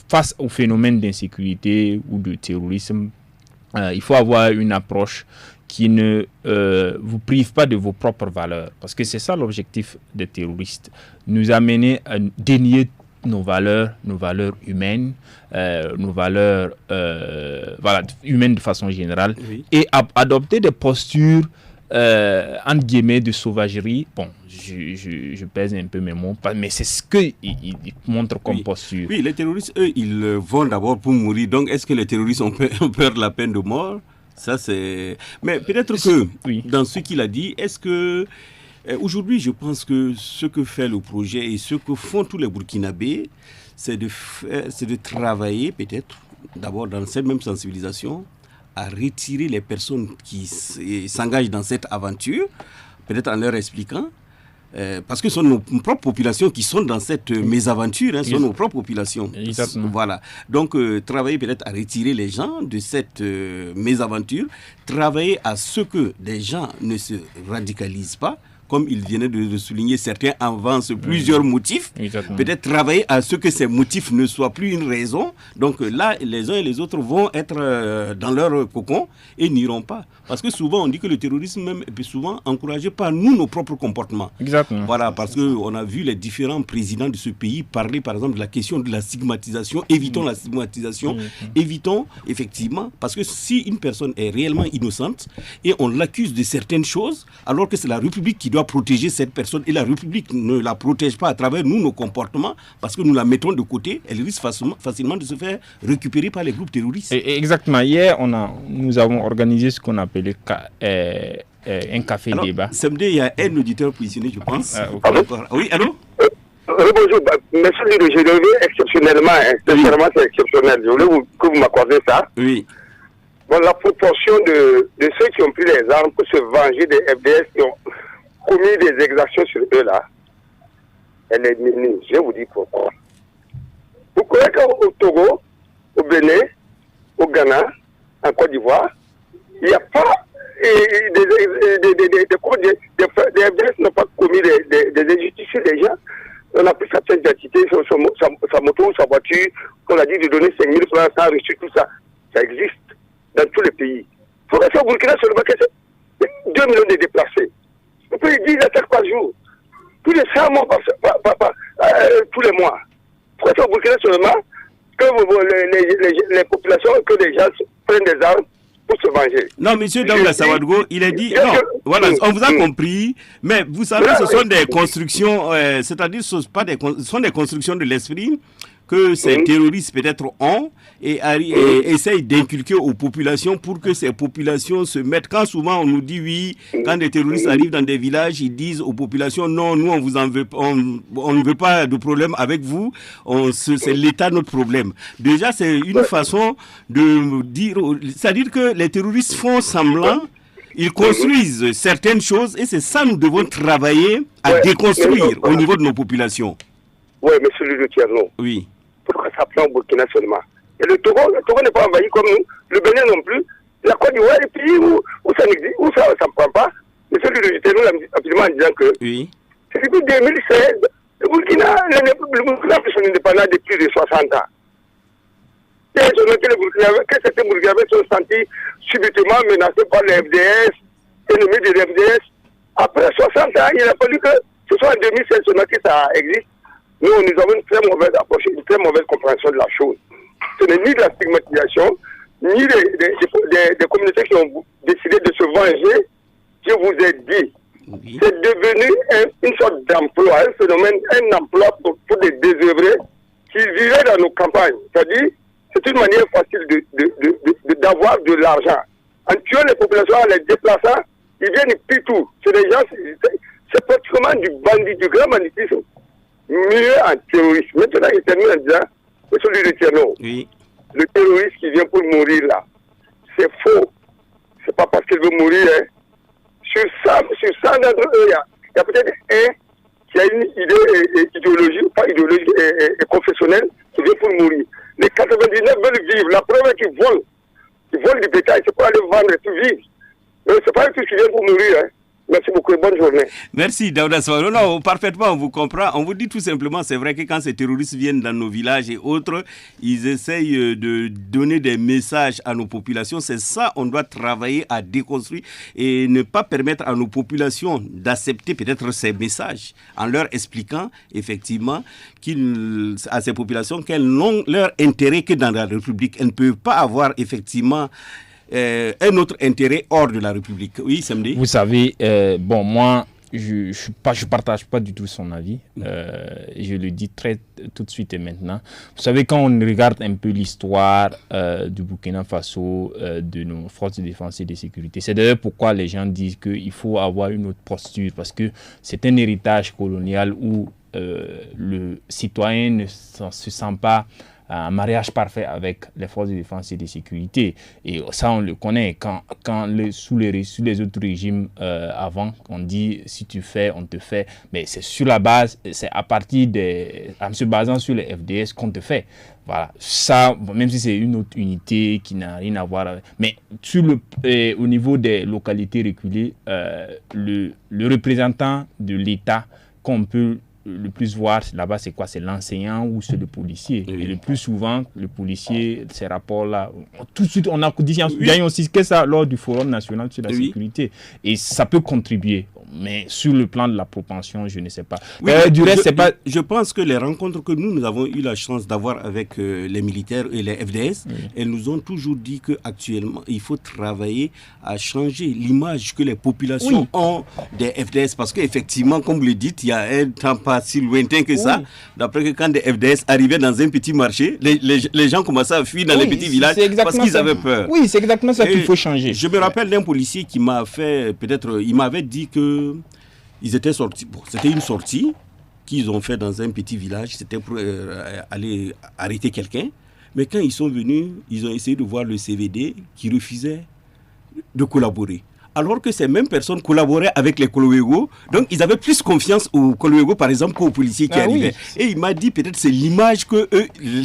face au phénomène d'insécurité ou de terrorisme, il faut avoir une approche qui ne vous prive pas de vos propres valeurs, parce que c'est ça l'objectif des terroristes, nous amener à dénier nos valeurs humaines, nos valeurs humaines de façon générale, et adopter des postures entre guillemets de sauvagerie. Bon, je pèse un peu mes mots, mais c'est ce qu'ils montrent comme posture. Oui, les terroristes, eux, ils vont d'abord pour mourir. Donc, est-ce que les terroristes ont peur de la peine de mort? Ça, c'est... Mais peut-être que, dans ce qu'il a dit, est-ce que... Aujourd'hui, je pense que ce que fait le projet et ce que font tous les Burkinabés, c'est de travailler peut-être, d'abord dans cette même sensibilisation, à retirer les personnes qui s'engagent dans cette aventure, peut-être en leur expliquant, parce que ce sont nos propres populations qui sont dans cette mésaventure, ce sont nos propres populations. Exactement. Voilà. Donc, travailler peut-être à retirer les gens de cette mésaventure, travailler à ce que des gens ne se radicalisent pas, comme il venait de le souligner, certains avancent plusieurs motifs. Exactement. Peut-être travailler à ce que ces motifs ne soient plus une raison. Donc là, les uns et les autres vont être dans leur cocon et n'iront pas. Parce que souvent, on dit que le terrorisme même est souvent encouragé par nous, nos propres comportements. Exactement. Voilà, parce qu'on a vu les différents présidents de ce pays parler, par exemple, de la question de la stigmatisation. Évitons la stigmatisation. Évitons, effectivement, parce que si une personne est réellement innocente et on l'accuse de certaines choses, alors que c'est la République qui doit protéger cette personne et la République ne la protège pas à travers nous, nos comportements, parce que nous la mettons de côté, elle risque facilement de se faire récupérer par les groupes terroristes. Exactement. Hier, nous avons organisé ce qu'on appelait un café débat. Samedi, il y a un auditeur positionné, je pense. Oui, allô? Bonjour, merci de je reviens exceptionnellement, sincèrement c'est exceptionnel. Je voulais que vous m'accordez ça. Oui. Bon, la proportion de ceux qui ont pris les armes pour se venger des FDS qui ont commis des exactions sur eux là, elle est minime. Je vous dis pourquoi. Vous croyez qu'au Togo, au Bénin, au Ghana, en Côte d'Ivoire, il n'y a pas des FDS n'ont pas commis des injustices sur les gens. On a pris sa pièce d'identité, sa moto ou sa voiture, on a dit de donner 5 000 francs, ça a reçu tout ça. Ça existe dans tous les pays. Il faut rester au Burkina seulement que c'est 2 millions de déplacés. On peut dire 10 attaques par jour. Plus de 100 morts tous les mois. Il faut rester au Burkina seulement que les populations, que les gens prennent des armes pour se venger. Non, monsieur Dambla Sawadgo, il a dit... Non, voilà, on vous a compris, mais vous savez, ce sont des constructions, c'est-à-dire ce sont des constructions de l'esprit que ces terroristes peut-être ont et essayent d'inculquer aux populations pour que ces populations se mettent. Quand souvent on nous dit oui, quand des terroristes arrivent dans des villages, ils disent aux populations non, nous on vous en veut, on ne veut pas de problème avec vous, c'est l'État notre problème. Déjà c'est une façon de dire, c'est-à-dire que les terroristes font semblant. Ils construisent certaines choses et c'est ça nous devons travailler à déconstruire au niveau de nos populations. Oui, monsieur le Tierno. Oui. Pourquoi ça prend au Burkina seulement? Et le Togo n'est pas envahi comme nous, le Bénin non plus, la Côte d'Ivoire, les pays où ça n'existe, où ça ne prend pas. Monsieur le Tierno l'a absolument en disant que c'est depuis 2016, le Burkina fait son indépendance depuis plus de 60 ans. Et que certains Burkinabés sont sentis subitement menacés par les FDS, ennemis des FDS. Après 60 ans, il a fallu que ce soit en 2016 seulement que ça existe. Nous avons une très mauvaise approche, une très mauvaise compréhension de la chose. Ce n'est ni de la stigmatisation, ni des communautés qui ont décidé de se venger. Je vous ai dit, c'est devenu une sorte d'emploi, un phénomène, un emploi pour des désœuvrés qui vivraient dans nos campagnes. C'est-à-dire, c'est une manière facile d'avoir de l'argent. En tuant les populations, en les déplaçant, ils viennent, ils pillent tout. C'est des gens, c'est pratiquement du bandit, du grand banditisme. Mieux en terrorisme. Maintenant, il termine en disant, monsieur le Tierno, le terroriste qui vient pour mourir là, c'est faux. C'est pas parce qu'il veut mourir. Hein. Sur 100 d'entre eux, il y a peut-être un qui a une idée idéologique, pas idéologique, et confessionnelle, qui vient pour mourir. Les 99 veulent vivre. La preuve est qu'ils volent. Ils volent du bétail, c'est pour aller vendre et tout vivre. Mais c'est pas eux qui viennent pour mourir. Hein. Merci beaucoup et bonne journée. Merci Daouda Sow. Non, parfaitement, on vous comprend. On vous dit tout simplement, c'est vrai que quand ces terroristes viennent dans nos villages et autres, ils essayent de donner des messages à nos populations. C'est ça, on doit travailler à déconstruire et ne pas permettre à nos populations d'accepter peut-être ces messages en leur expliquant effectivement à ces populations qu'elles n'ont leur intérêt que dans la République. Elles ne peuvent pas avoir effectivement un autre intérêt hors de la République. Oui, Samedi. Vous savez, moi, je partage pas du tout son avis. Je le dis tout de suite et maintenant. Vous savez, quand on regarde un peu l'histoire du Burkina Faso, de nos forces de défense et de sécurité, c'est d'ailleurs pourquoi les gens disent qu'il faut avoir une autre posture, parce que c'est un héritage colonial où le citoyen ne se sent pas un mariage parfait avec les forces de défense et de sécurité. Et ça, on le connaît. Sous les autres régimes avant, on dit si tu fais, on te fait. Mais c'est sur la base, c'est en se basant sur les FDS qu'on te fait. Voilà. Ça, même si c'est une autre unité qui n'a rien à voir avec. Mais au niveau des localités reculées, le représentant de l'État qu'on peut le plus voir là-bas, c'est quoi? C'est l'enseignant ou c'est le policier. Et le plus souvent, le policier, ces rapports-là, tout de suite, on a dit aussi que ça lors du Forum national sur la sécurité. Et ça peut contribuer. Mais sur le plan de la propension, je ne sais pas. Du reste, c'est pas... Je pense que les rencontres que nous avons eu la chance d'avoir avec les militaires et les FDS, elles nous ont toujours dit qu'actuellement, il faut travailler à changer l'image que les populations ont des FDS. Parce qu'effectivement, comme vous le dites, il y a un temps pas si lointain que ça. D'après que quand des FDS arrivaient dans un petit marché, les gens commençaient à fuir dans les petits villages parce qu'ils avaient peur. Oui, c'est exactement ça qu'il faut changer. Je me rappelle d'un policier qui m'a fait, il m'avait dit que ils étaient sortis. Bon, c'était une sortie qu'ils ont fait dans un petit village. C'était pour aller arrêter quelqu'un. Mais quand ils sont venus, ils ont essayé de voir le CVD qui refusait de collaborer. Alors que ces mêmes personnes collaboraient avec les Kolowego. Donc, ils avaient plus confiance aux Kolowego, par exemple, qu'aux policiers qui arrivaient. Et il m'a dit, peut-être, c'est l'image que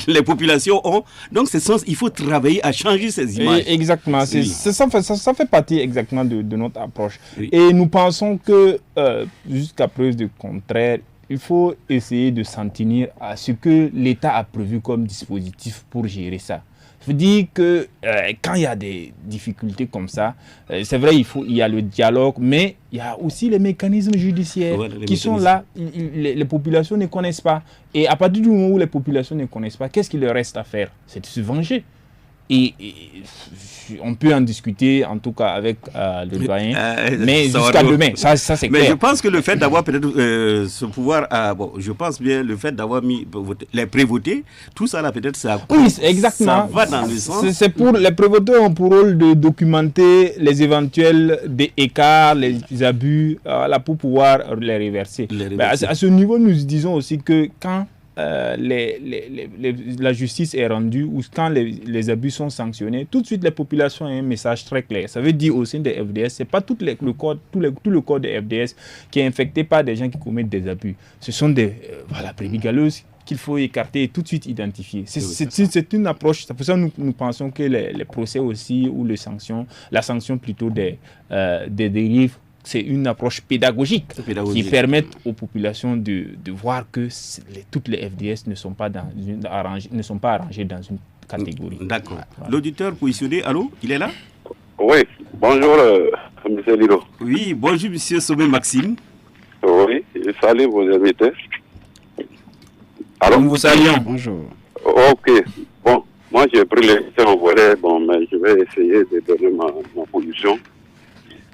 les populations ont. Donc, il faut travailler à changer ces images. Exactement. Ça fait partie exactement de notre approche. Et nous pensons que, jusqu'à preuve du contraire, il faut essayer de s'en tenir à ce que l'État a prévu comme dispositif pour gérer ça. Je dis que quand il y a des difficultés comme ça, c'est vrai, il y a le dialogue, mais il y a aussi les mécanismes judiciaires sont là. Les populations ne connaissent pas. Et à partir du moment où les populations ne connaissent pas, qu'est-ce qu'il leur reste à faire? C'est de se venger. Et on peut en discuter, en tout cas avec le doyen, mais jusqu'à demain, ça c'est clair. Mais je pense que le fait d'avoir peut-être ce pouvoir, je pense bien le fait d'avoir mis les prévotés, tout ça là peut-être ça. Oui, exactement. Ça va dans le sens. C'est pour les prévotés ont pour rôle de documenter les éventuels écarts, les abus, pour pouvoir les reverser. À ce niveau, nous disons aussi que quand la justice est rendue ou quand les abus sont sanctionnés, tout de suite les populations ont un message très clair. Ça veut dire au sein des FDS, c'est pas tout le corps des FDS qui est infecté par des gens qui commettent des abus. Ce sont des brebis galeuses qu'il faut écarter et tout de suite identifier. C'est une approche, c'est pour ça que nous pensons que les procès aussi ou la sanction plutôt des dérives, c'est une approche pédagogique qui permet aux populations de voir que toutes les FDS ne sont pas arrangées dans une catégorie. D'accord. Voilà. L'auditeur positionné, allô, il est là? Oui, bonjour, M. Lido. Oui, bonjour, M. Sommet Maxime. Oui, je salue vos invités. Alors, nous vous saluons. Bonjour. Ok, bon, moi j'ai pris l'émission en volet, mais je vais essayer de donner ma position.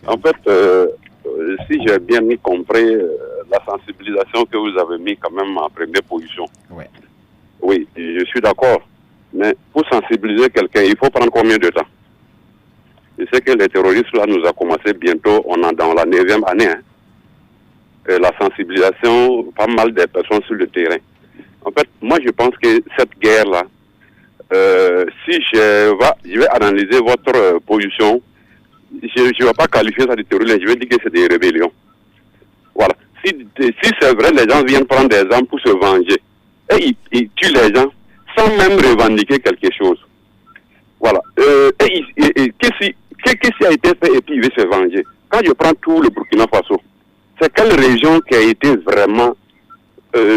En fait, si j'ai bien compris la sensibilisation que vous avez mis quand même en première position. Ouais. Oui, je suis d'accord. Mais pour sensibiliser quelqu'un, il faut prendre combien de temps? Je sais que les terroristes, là, nous a commencé bientôt, on est dans la 9e année. Hein. Et la sensibilisation, pas mal de personnes sur le terrain. En fait, moi je pense que cette guerre-là, si je vais analyser votre position, je ne vais pas qualifier ça de terrorisme, je vais dire que c'est des rébellions. Voilà. Si c'est vrai, les gens viennent prendre des armes pour se venger. Et ils tuent les gens sans même revendiquer quelque chose. Voilà. Qu'est-ce qui a été fait et puis il veut se venger? Quand je prends tout le Burkina Faso, c'est quelle région qui a été vraiment...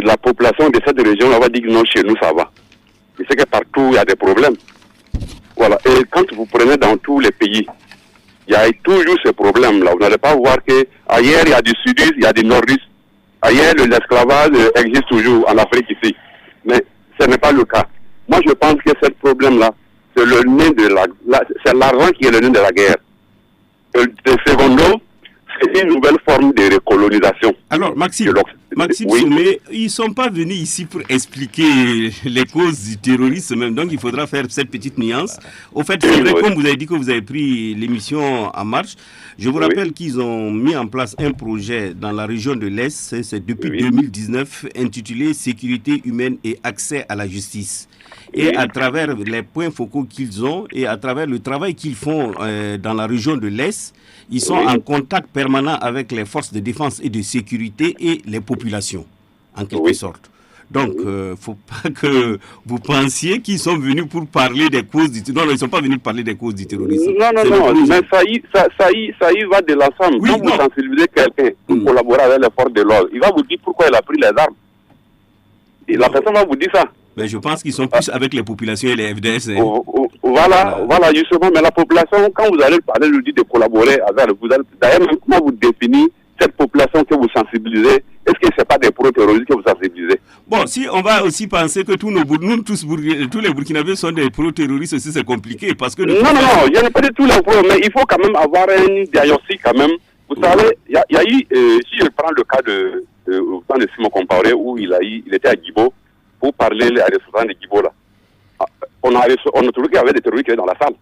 la population de cette région va dire que non, chez nous ça va. Je sais que partout il y a des problèmes. Voilà. Et quand vous prenez dans tous les pays, il y a toujours ces problèmes-là. Vous n'allez pas voir qu'ailleurs il y a du sudistes, il y a du nordistes. Ailleurs l'esclavage existe toujours en Afrique ici. Mais ce n'est pas le cas. Moi je pense que ce problème-là, c'est le nez de c'est l'argent qui est le nez de la guerre. Secondo, c'est une nouvelle forme de recolonisation. Alors, Maxime oui. Sommet, ils ne sont pas venus ici pour expliquer les causes du terrorisme même, donc il faudra faire cette petite nuance. Au fait, c'est vrai, comme vous avez dit que vous avez pris l'émission en marche, je vous rappelle qu'ils ont mis en place un projet dans la région de l'Est, c'est depuis 2019, intitulé « Sécurité humaine et accès à la justice ». Et à travers les points focaux qu'ils ont et à travers le travail qu'ils font dans la région de l'Est, ils sont en contact permanent avec les forces de défense et de sécurité et les populations, en quelque sorte. Donc, il ne faut pas que vous pensiez qu'ils sont venus pour parler des causes du terrorisme. Non, ils ne sont pas venus parler des causes du terrorisme. Non, mais ça y va de l'ensemble. Quand vous sensibilisez quelqu'un pour collaborer avec les forces de l'ordre, il va vous dire pourquoi il a pris les armes. Et la personne va vous dire ça. Mais je pense qu'ils sont plus avec les populations et les FDS. Voilà, justement. Mais la population, quand vous allez parler, lui dire de collaborer avec vous, d'ailleurs, même comment vous définissez cette population que vous sensibilisez? Est-ce que ce n'est pas des pro-terroristes que vous sensibilisez? Bon, si on va aussi penser que tous les Burkinabés sont des pro-terroristes aussi, c'est compliqué. Parce que non, je n'ai pas dit tous les pro, mais il faut quand même avoir un diagnostic quand même. Vous savez, il y a eu, si je prends le cas de Simon Compaoré, où il était à Guibo, pour parler à des ressortissants de Guibo là. On a trouvé qu'il y avait des terroristes qui étaient dans la salle.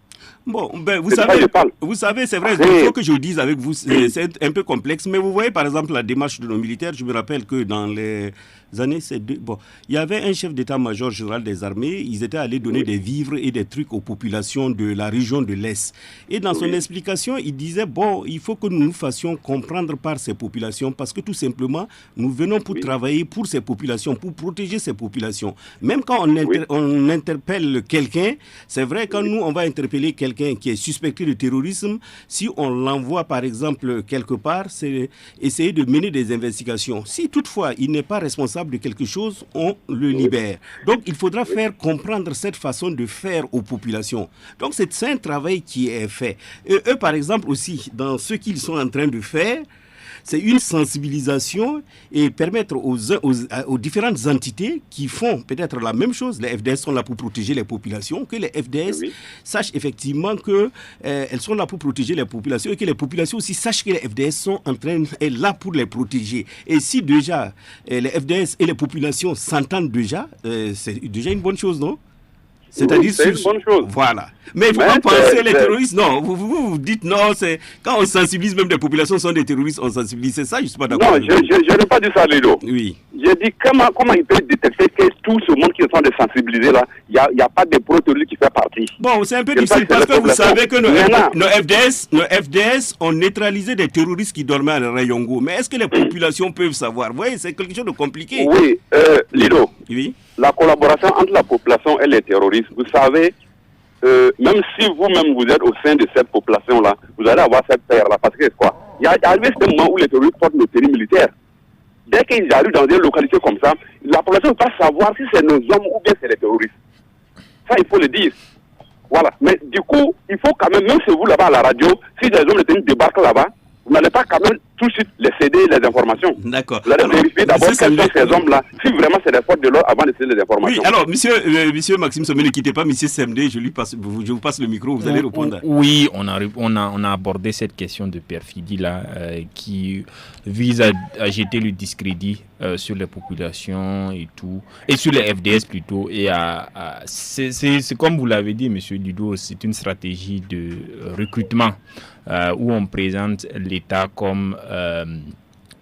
Bon, vous savez, c'est vrai, il faut que je le dise avec vous, c'est un peu complexe, mais vous voyez par exemple la démarche de nos militaires, je me rappelle que dans les années, il y avait un chef d'état-major général des armées, ils étaient allés donner des vivres et des trucs aux populations de la région de l'Est. Et dans son explication, il disait, il faut que nous nous fassions comprendre par ces populations, parce que tout simplement, nous venons pour travailler pour ces populations, pour protéger ces populations. Même quand on interpelle quelqu'un, c'est vrai, quand nous, on va interpeller quelqu'un qui est suspecté de terrorisme, si on l'envoie par exemple quelque part, c'est essayer de mener des investigations. Si toutefois il n'est pas responsable de quelque chose, on le libère. Donc il faudra faire comprendre cette façon de faire aux populations. Donc c'est un travail qui est fait. Et eux par exemple aussi, dans ce qu'ils sont en train de faire, c'est une sensibilisation et permettre aux différentes entités qui font peut-être la même chose. Les FDS sont là pour protéger les populations, que les FDS sachent effectivement que elles sont là pour protéger les populations et que les populations aussi sachent que les FDS sont là pour les protéger. Et si déjà les FDS et les populations s'entendent déjà, c'est déjà une bonne chose, non? C'est-à-dire c'est une bonne chose. Voilà. Mais il ne faut pas penser les terroristes. Non, vous dites non, c'est quand on sensibilise, même des populations sont des terroristes, on sensibilise. C'est ça, je ne suis pas d'accord. Non, je n'ai pas dit ça, Lido. Oui. J'ai dit comment il peut détecter que tout ce monde qui est en train de sensibiliser là, il n'y a pas de pro-terroriste qui fait partie. Bon, c'est un peu difficile parce que vous savez que nos FDS ont neutralisé des terroristes qui dormaient à Rayongo. Mais est-ce que les populations peuvent savoir? Vous voyez, c'est quelque chose de compliqué. Oui, Lido. Oui. La collaboration entre la population et les terroristes, vous savez, même si vous-même vous êtes au sein de cette population-là, vous allez avoir cette paire-là. Parce que quoi? Il y a arrivé ce moment où les terroristes portent nos tenue militaire. Dès qu'ils arrivent dans des localités comme ça, la population ne peut pas savoir si c'est nos hommes ou bien c'est les terroristes. Ça, il faut le dire. Voilà. Mais du coup, il faut quand même c'est vous là-bas à la radio, si des hommes de tenue débarquent là-bas, vous n'allez pas quand même tout de suite les céder les informations. D'accord. Vous allez vérifier d'abord quels sont ces hommes-là, si vraiment c'est des forces de l'ordre avant de céder les informations. Oui, alors, monsieur Maxime Sommet, ne quittez pas, monsieur Semdé, je vous passe le micro, vous allez répondre. Oui, on a abordé cette question de perfidie là, qui vise à jeter le discrédit sur les populations et tout, et sur les FDS plutôt. Et c'est comme vous l'avez dit, monsieur Ludo, c'est une stratégie de recrutement. Où on présente l'État comme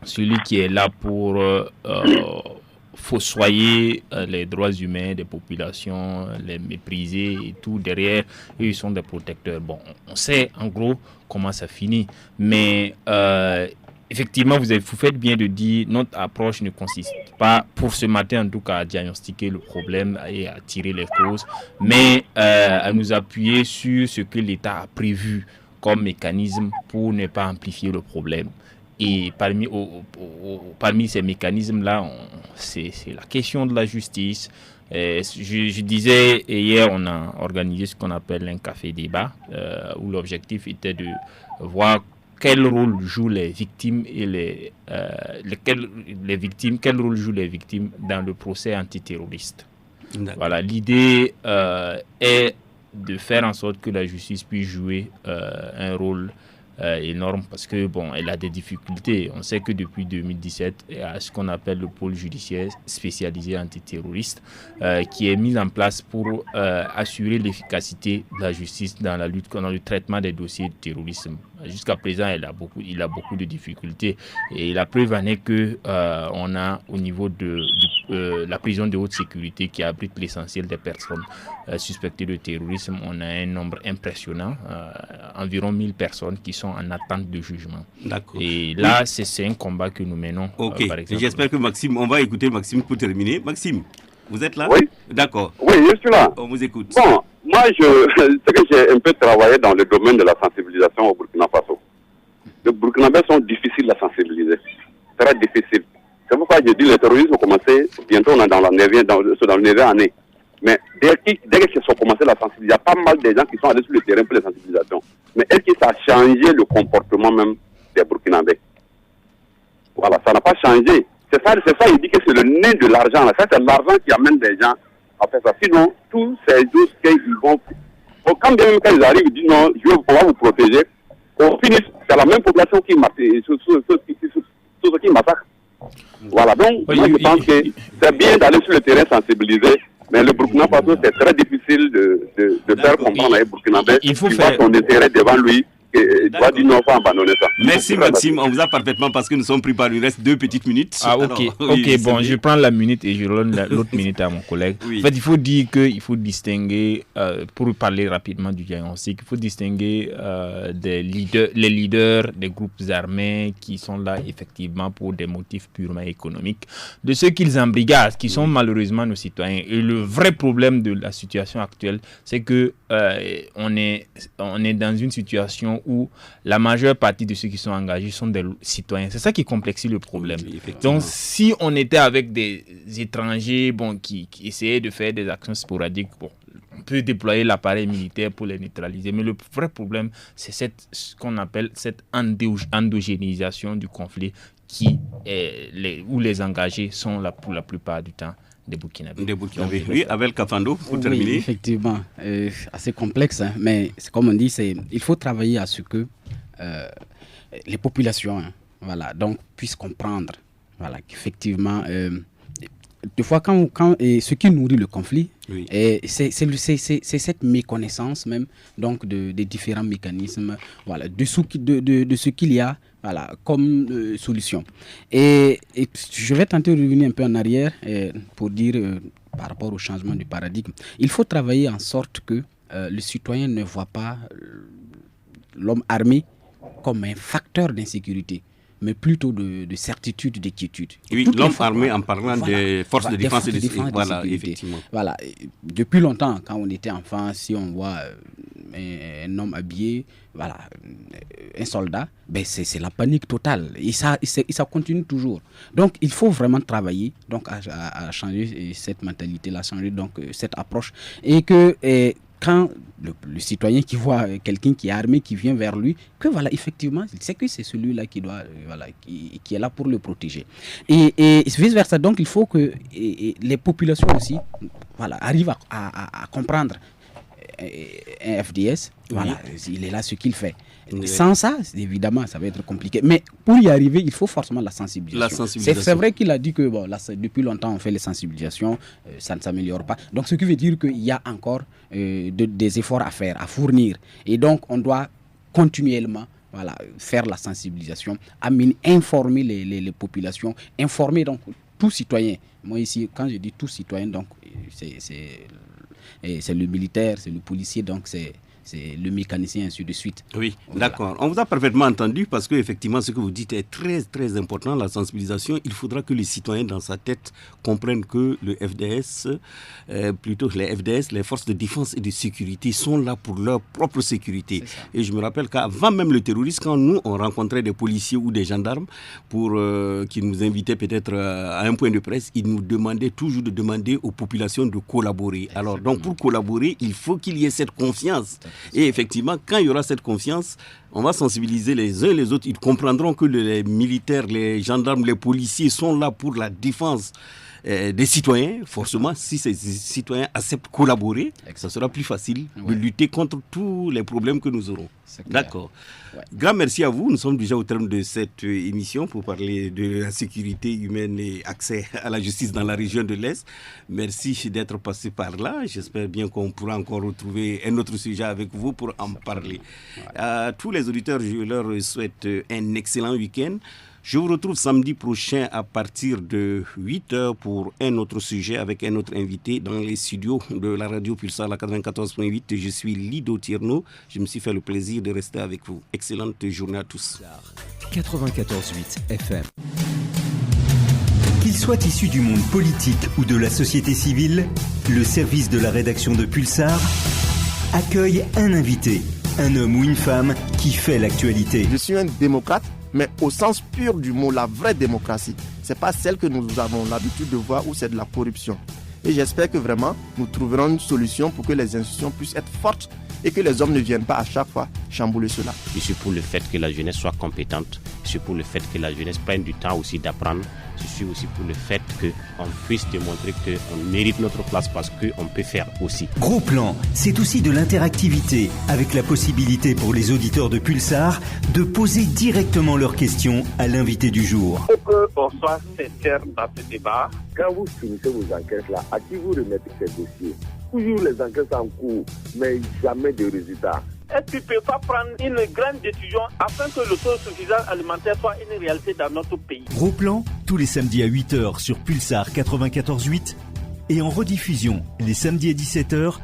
celui qui est là pour fossoyer les droits humains des populations, les mépriser et tout. Derrière, eux, ils sont des protecteurs. Bon, on sait en gros comment ça finit, mais effectivement, vous faites bien de dire notre approche ne consiste pas, pour ce matin en tout cas, à diagnostiquer le problème et à tirer les causes, mais à nous appuyer sur ce que l'État a prévu comme mécanisme pour ne pas amplifier le problème. Et parmi ces mécanismes-là, c'est la question de la justice. Je disais, hier, on a organisé ce qu'on appelle un café-débat, où l'objectif était de voir quel rôle jouent les victimes et quel rôle jouent les victimes dans le procès antiterroriste. Voilà, l'idée est de faire en sorte que la justice puisse jouer un rôle énorme parce que bon, elle a des difficultés. On sait que depuis 2017, il y a ce qu'on appelle le pôle judiciaire spécialisé antiterroriste qui est mis en place pour assurer l'efficacité de la justice dans la lutte, dans le traitement des dossiers de terrorisme. Jusqu'à présent, il a beaucoup de difficultés et la preuve en est que on a au niveau de la prison de haute sécurité qui abrite l'essentiel des personnes suspectées de terrorisme, on a un nombre impressionnant, environ 1000 personnes qui sont en attente de jugement. D'accord. Et là, c'est un combat que nous menons. Ok, par exemple. J'espère que Maxime, on va écouter Maxime pour terminer. Maxime, vous êtes là? Oui. D'accord. Oui, je suis là. On vous écoute. Bon, moi, c'est que j'ai un peu travaillé dans le domaine de la sensibilisation au Burkina Faso. Les Burkinabés sont difficiles à sensibiliser. Très difficiles. C'est pourquoi j'ai dit que les terroristes ont commencé, bientôt on est dans la 9e année. Mais dès qu'ils ont commencé la sensibilisation, il y a pas mal de gens qui sont allés sur le terrain pour les sensibilisations. Mais est-ce que ça a changé le comportement même des Burkinabés? Voilà, ça n'a pas changé. C'est ça, il dit que c'est le nez de l'argent. Là. Ça, c'est l'argent qui amène des gens à faire ça. Sinon, tous ces choses qu'ils vont... Quand bien même quand ils arrivent, ils disent non, on va vous protéger. Au final, c'est la même population qui massacre. Voilà, donc moi je pense que c'est bien d'aller sur le terrain sensibiliser, mais le Burkina Faso c'est très difficile de faire comprendre à un Burkinabé qu'il voit son intérêt devant lui. Il doit dire non, pas abandonner ça. Merci Maxime, on vous a parfaitement parce que nous sommes pris par il reste 2 petites minutes. Ah ok, alors, ok, bon, je prends la minute et je donne l'autre minute à mon collègue. Oui. En fait, il faut dire qu'il faut distinguer, pour parler rapidement du diagnostic, il faut distinguer les leaders des groupes armés qui sont là effectivement pour des motifs purement économiques, de ceux qu'ils embrigadent, qui sont malheureusement nos citoyens. Et le vrai problème de la situation actuelle, c'est que on est dans une situation où la majeure partie de ceux qui sont engagés sont des citoyens. C'est ça qui complexifie le problème. Oui, donc, si on était avec des étrangers qui essayaient de faire des actions sporadiques, bon, peut déployer l'appareil militaire pour les neutraliser. Mais le vrai problème, c'est ce qu'on appelle cette endogénisation du conflit où les engagés sont là pour la plupart du temps des Burkinabés. Oui, Abel Kafando, pour terminer. Oui, effectivement, assez complexe, hein, mais comme on dit, il faut travailler à ce que les populations donc, puissent comprendre qu'effectivement, des fois, ce qui nourrit le conflit, c'est cette méconnaissance même donc des différents mécanismes de ce qu'il y a comme solution. Et je vais tenter de revenir un peu en arrière pour dire par rapport au changement du paradigme. Il faut travailler en sorte que le citoyen ne voit pas l'homme armé comme un facteur d'insécurité, mais plutôt de certitude, de quiétude. Oui, l'homme armé en parlant des forces de défense et de sécurité. Voilà, effectivement. Voilà. Depuis longtemps, quand on était enfant, si on voit un homme habillé, un soldat, c'est la panique totale. Et ça continue toujours. Donc, il faut vraiment travailler à changer cette mentalité-là, changer cette approche. Et que quand le citoyen qui voit quelqu'un qui est armé, qui vient vers lui, que effectivement, il sait que c'est celui-là qui doit, qui est là pour le protéger. Et vice-versa. Donc, il faut que les populations aussi arrivent à comprendre un FDS, il est là ce qu'il fait. Sans ça, évidemment, ça va être compliqué. Mais pour y arriver, il faut forcément la sensibilisation. C'est vrai qu'il a dit que depuis longtemps, on fait les sensibilisations, ça ne s'améliore pas. Donc, ce qui veut dire qu'il y a encore des efforts à faire, à fournir. Et donc, on doit continuellement faire la sensibilisation, informer les populations, informer donc tout citoyen. Moi ici, quand je dis tout citoyen, donc c'est le militaire, c'est le policier, donc c'est le mécanicien, ainsi de suite. Oui, d'accord. On vous a parfaitement entendu parce que effectivement, ce que vous dites est très, très important, la sensibilisation. Il faudra que les citoyens, dans sa tête, comprennent que le FDS, les forces de défense et de sécurité, sont là pour leur propre sécurité. Et je me rappelle qu'avant même le terrorisme, quand nous, on rencontrait des policiers ou des gendarmes pour qu'ils nous invitaient peut-être à un point de presse, ils nous demandaient toujours de demander aux populations de collaborer. Alors, donc, pour collaborer, il faut qu'il y ait cette confiance. Et effectivement, quand il y aura cette confiance, on va sensibiliser les uns et les autres. Ils comprendront que les militaires, les gendarmes, les policiers sont là pour la défense des citoyens. Forcément, si ces citoyens acceptent de collaborer, ça sera plus facile de lutter contre tous les problèmes que nous aurons. D'accord. Grand merci à vous. Nous sommes déjà au terme de cette émission pour parler de la sécurité humaine et accès à la justice dans la région de l'Est. Merci d'être passé par là. J'espère bien qu'on pourra encore retrouver un autre sujet avec vous pour en parler. À tous les auditeurs, je leur souhaite un excellent week-end. Je vous retrouve samedi prochain à partir de 8h pour un autre sujet avec un autre invité dans les studios de la radio Pulsar, la 94.8. Je suis Lido Tierno. Je me suis fait le plaisir de rester avec vous. Excellente journée à tous. 94.8 FM. Qu'il soit issu du monde politique ou de la société civile, le service de la rédaction de Pulsar accueille un invité, un homme ou une femme qui fait l'actualité. Je suis un démocrate, mais au sens pur du mot, la vraie démocratie. Ce n'est pas celle que nous avons l'habitude de voir où c'est de la corruption. Et j'espère que vraiment, nous trouverons une solution pour que les institutions puissent être fortes et que les hommes ne viennent pas à chaque fois chambouler cela. Je suis pour le fait que la jeunesse soit compétente. Je suis pour le fait que la jeunesse prenne du temps aussi d'apprendre. Je suis aussi pour le fait qu'on puisse démontrer qu'on mérite notre place parce qu'on peut faire aussi. Gros Plan, c'est aussi de l'interactivité avec la possibilité pour les auditeurs de Pulsar de poser directement leurs questions à l'invité du jour. Pour qu'on soit sincère dans ce débat, quand vous finissez vos enquêtes là, à qui vous remettez ces dossiers? Toujours les enquêtes en cours, mais jamais de résultats. Est-ce qu'il ne peut pas prendre une grande décision afin que l'autosuffisance alimentaire soit une réalité dans notre pays? Gros Plan, tous les samedis à 8h sur Pulsar 94.8 et en rediffusion les samedis à 17h